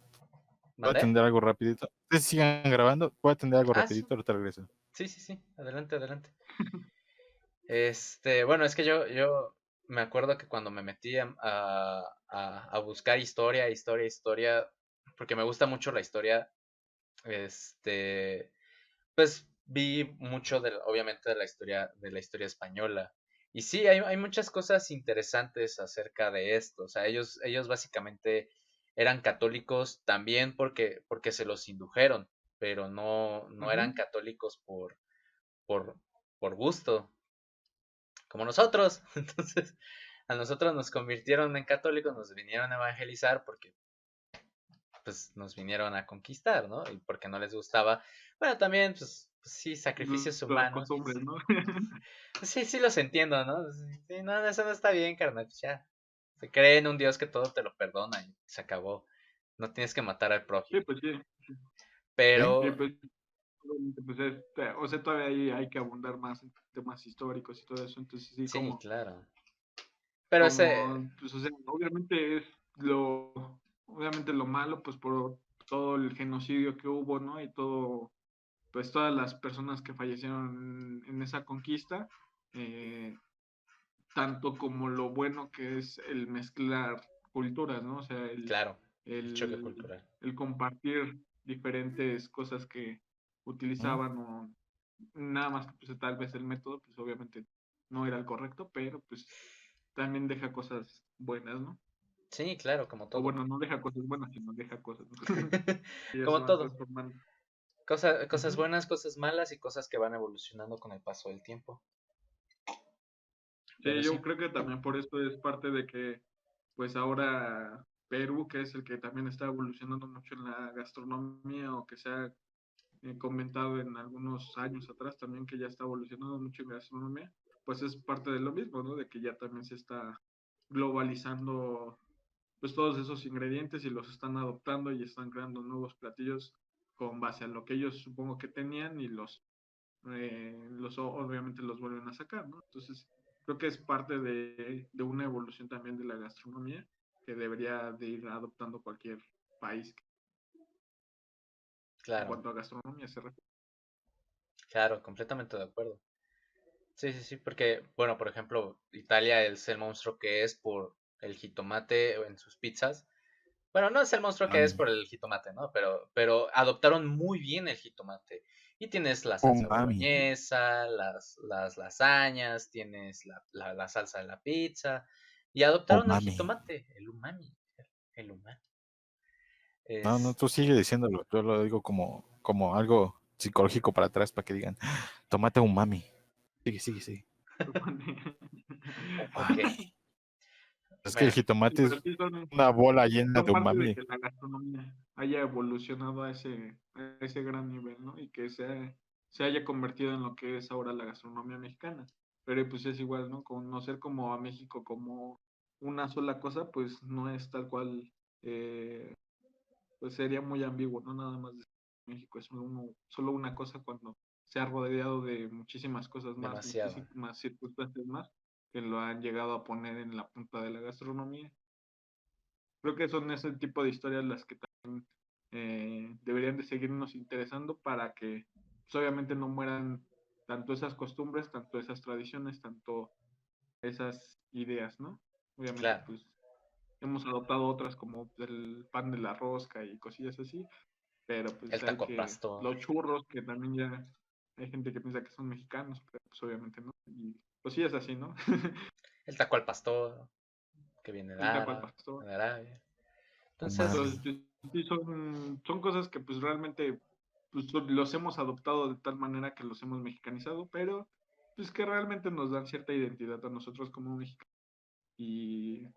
Voy a ¿mandé? atender algo rapidito. Ustedes sigan grabando, voy a atender algo Ah, sí, rapidito, ahorita regreso. sí, sí, sí, adelante, adelante. Bueno, es que yo me acuerdo que cuando me metí a buscar historia, porque me gusta mucho la historia, este, pues vi mucho obviamente de la historia española. Y sí, hay muchas cosas interesantes acerca de esto. O sea, ellos básicamente eran católicos también porque se los indujeron, pero no eran Ujú. católicos por, por gusto, como nosotros. Entonces, a nosotros nos convirtieron en católicos, nos vinieron a evangelizar porque pues nos vinieron a conquistar, ¿no? Y porque no les gustaba. Bueno, también, pues sí, sacrificios Las humanos. costumbres, ¿no? Pues sí, sí los entiendo, ¿no? Sí, no, eso no está bien, carnal. Pues ya. Se cree en un Dios que todo te lo perdona y se acabó. No tienes que matar al Sí, prójimo. pues sí. ¿Sí? Y Pero, pues, obviamente, pues o sea, todavía hay que abundar más en temas históricos y todo eso. Entonces, sí, sí, claro. Pero pues, o sea, obviamente lo malo, pues por todo el genocidio que hubo, ¿no? Y todo, pues todas las personas que fallecieron en esa conquista, eh, tanto como lo bueno que es el mezclar culturas, ¿no? O sea, claro, el choque el, cultural. el compartir diferentes cosas que ¿Mm? utilizaban o nada más que pues tal vez el método, pues obviamente no era el correcto, pero pues también deja cosas buenas, ¿no? Sí, claro, como O todo. bueno, no deja cosas buenas, sino deja cosas, ¿no? Y ya se Como van todo. transformando. Cosas Ujú. buenas, cosas malas y cosas que van evolucionando con el paso del tiempo. Pero Sí, sí, yo creo que también por esto es parte de que, pues ahora Perú, que es el que también está evolucionando mucho en la gastronomía, o que se ha comentado en algunos años atrás también que ya está evolucionando mucho en gastronomía, pues es parte de lo mismo, ¿no? De que ya también se está globalizando pues todos esos ingredientes y los están adoptando y están creando nuevos platillos con base a lo que ellos supongo que tenían y obviamente los vuelven a sacar, ¿no? Entonces, creo que es parte de una evolución también de la gastronomía que debería de ir adoptando cualquier país en claro, cuanto a gastronomía se refiere. claro, completamente de acuerdo. Sí, sí, sí, porque, bueno, por ejemplo, Italia es el monstruo que es por el jitomate en sus pizzas. Bueno, no es el monstruo que es Umami. por el jitomate, ¿no? Pero adoptaron muy bien el jitomate. Y tienes la salsa Umami. boloñesa, las lasañas, tienes la salsa de la pizza. Y adoptaron el Umami. jitomate, el umami, el umami. No, no, Es, tú sigue diciéndolo. Yo lo digo como algo psicológico para atrás para que digan, tómate umami. Sigue, sigue, sigue. ok, Umami. Es que el bueno, Sí, jitomate pero es sí una bola llena son de parte de umami. que la gastronomía haya evolucionado a ese gran nivel, ¿no? Y que se haya convertido en lo que es ahora la gastronomía mexicana. Pero pues es igual, ¿no? Conocer como a México como una sola cosa, pues no es tal cual, pues sería muy ambiguo, ¿no? Nada más de México es solo una cosa cuando se ha rodeado de muchísimas cosas más, demasiado. muchísimas circunstancias más que lo han llegado a poner en la punta de la gastronomía. Creo que son ese tipo de historias las que también deberían de seguirnos interesando para que pues, obviamente no mueran tanto esas costumbres, tanto esas tradiciones, tanto esas ideas, ¿no? Obviamente, Claro, pues hemos adoptado otras como el pan de la rosca y cosillas así, pero pues el hay taco al que, pastor, los churros, que también ya hay gente que piensa que son mexicanos, pero pues obviamente no, y cosillas así, ¿no? el taco al pastor, que viene El taco al pastor. De Arabia. Umami. Entonces, Entonces, sí, son cosas que pues realmente pues, los hemos adoptado de tal manera que los hemos mexicanizado, pero pues que realmente nos dan cierta identidad a nosotros como mexicanos y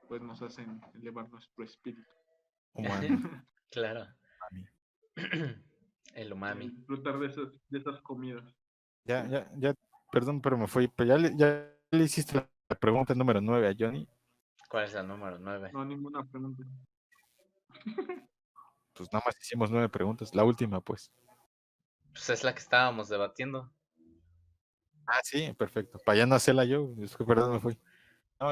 pues nos hacen elevar nuestro espíritu. Umami. claro, Umami. el Y umami. disfrutar de esas comidas. Ya, perdón, pero me fui. Pero ya le hiciste la pregunta número 9 a Johnny. ¿Cuál es el número 9? No, ninguna pregunta. Pues nada más hicimos 9 preguntas. La última, pues. Pues es la que estábamos debatiendo. Ah, sí, perfecto. Para ya no hacerla yo. Perdón, me fui. No,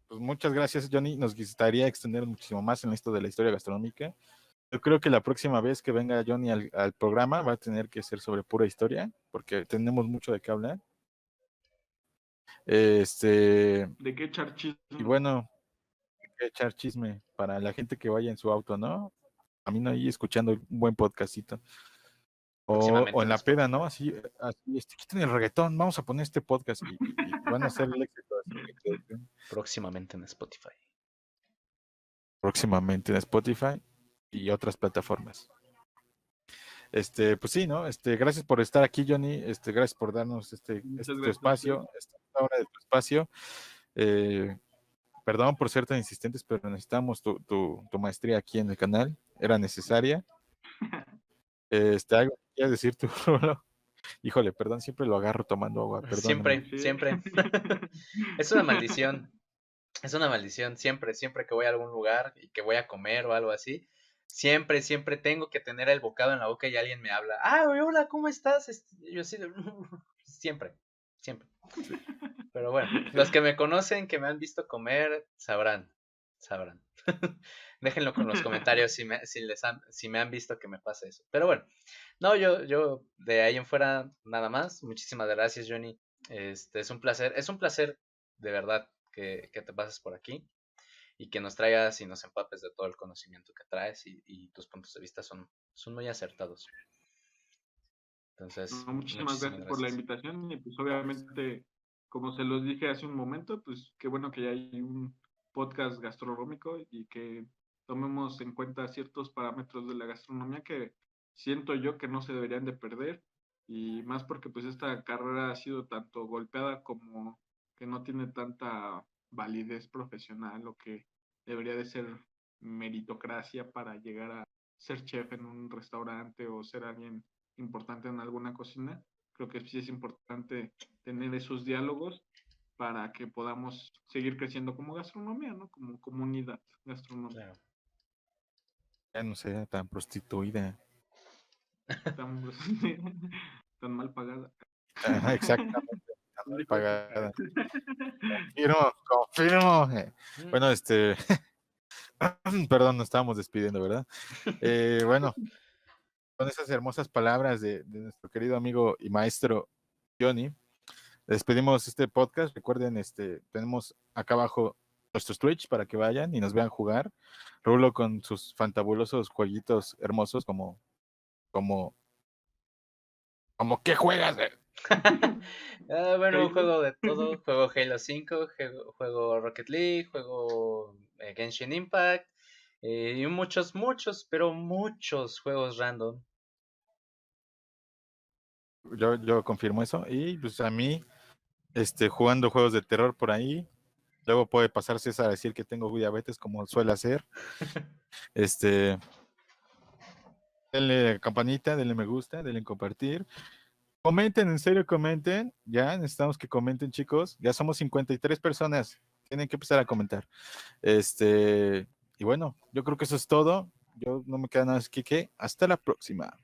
pues muchas gracias, Johnny. Nos gustaría extender muchísimo más en esto de la historia gastronómica. Yo creo que la próxima vez que venga Johnny al programa va a tener que ser sobre pura historia, porque tenemos mucho de qué hablar. ¿De qué echar Y chisme? bueno, hay que echar chisme para la gente que vaya en su auto, ¿no? A mí no ahí escuchando un buen podcastito. O Próximamente en en la peda, ¿no? Spotify. Así, quiten el reggaetón, vamos a poner este podcast y van a hacer el éxito. Próximamente en Spotify. Próximamente en Spotify y otras plataformas. Pues sí, ¿no? Gracias por estar aquí, Johnny. Gracias por darnos Muchas tu gracias a ustedes. espacio, esta hora de tu espacio. Eh, Perdón por ser tan insistentes, pero necesitamos tu maestría aquí en el canal. Era necesaria. ¿Algo que quieras decir tú, Rulo? Híjole, perdón, siempre lo agarro tomando agua, perdóname. Siempre, Sí. siempre. Es una maldición. Es una maldición. Siempre, siempre que voy a algún lugar y que voy a comer o algo así, siempre, siempre tengo que tener el bocado en la boca y alguien me habla. Ah, hola, ¿cómo estás? Yo así de... Siempre, siempre. Pero bueno, los que me conocen, que me han visto comer, sabrán, sabrán. Déjenlo con los comentarios si me han visto que me pasa eso. Pero bueno, no, yo de ahí en fuera nada más. Muchísimas gracias, Johnny. Es un placer de verdad que te pases por aquí y que nos traigas y nos empapes de todo el conocimiento que traes y tus puntos de vista son muy acertados. Entonces, No, muchísimas muchísimas gracias por la gracias. invitación y pues obviamente, como se los dije hace un momento, pues qué bueno que ya hay un podcast gastronómico y que tomemos en cuenta ciertos parámetros de la gastronomía que siento yo que no se deberían de perder y más porque pues esta carrera ha sido tanto golpeada como que no tiene tanta validez profesional o que debería de ser meritocracia para llegar a ser chef en un restaurante o ser alguien importante en alguna cocina. Creo que sí es importante tener esos diálogos para que podamos seguir creciendo como gastronomía, ¿no? Como comunidad gastronómica. Claro. Ya no sea tan prostituida. Tan, tan mal pagada. Ajá, exactamente, tan Un mal hijo de su pagada. cara. Confirmo. Mm. Bueno, perdón, nos estábamos despidiendo, ¿verdad? Bueno, con esas hermosas palabras de nuestro querido amigo y maestro Johnny, despedimos este podcast. Recuerden, tenemos acá abajo nuestros Twitch para que vayan y nos vean jugar. Rulo con sus fantabulosos jueguitos hermosos como, como ¿qué juegas? Bueno, Halo. juego de todo. Juego Halo 5, juego Rocket League, juego Genshin Impact y muchos, muchos, pero muchos juegos random. Yo confirmo eso. Y pues a mí, jugando juegos de terror por ahí. Luego puede pasar César a decir que tengo diabetes, como suele hacer. Este, Denle campanita, denle me gusta, denle compartir. Comenten, en serio, comenten. Ya necesitamos que comenten, chicos. Ya somos 53 personas. Tienen que empezar a comentar. Y bueno, yo creo que eso es todo. Yo no me queda nada más que hasta la próxima.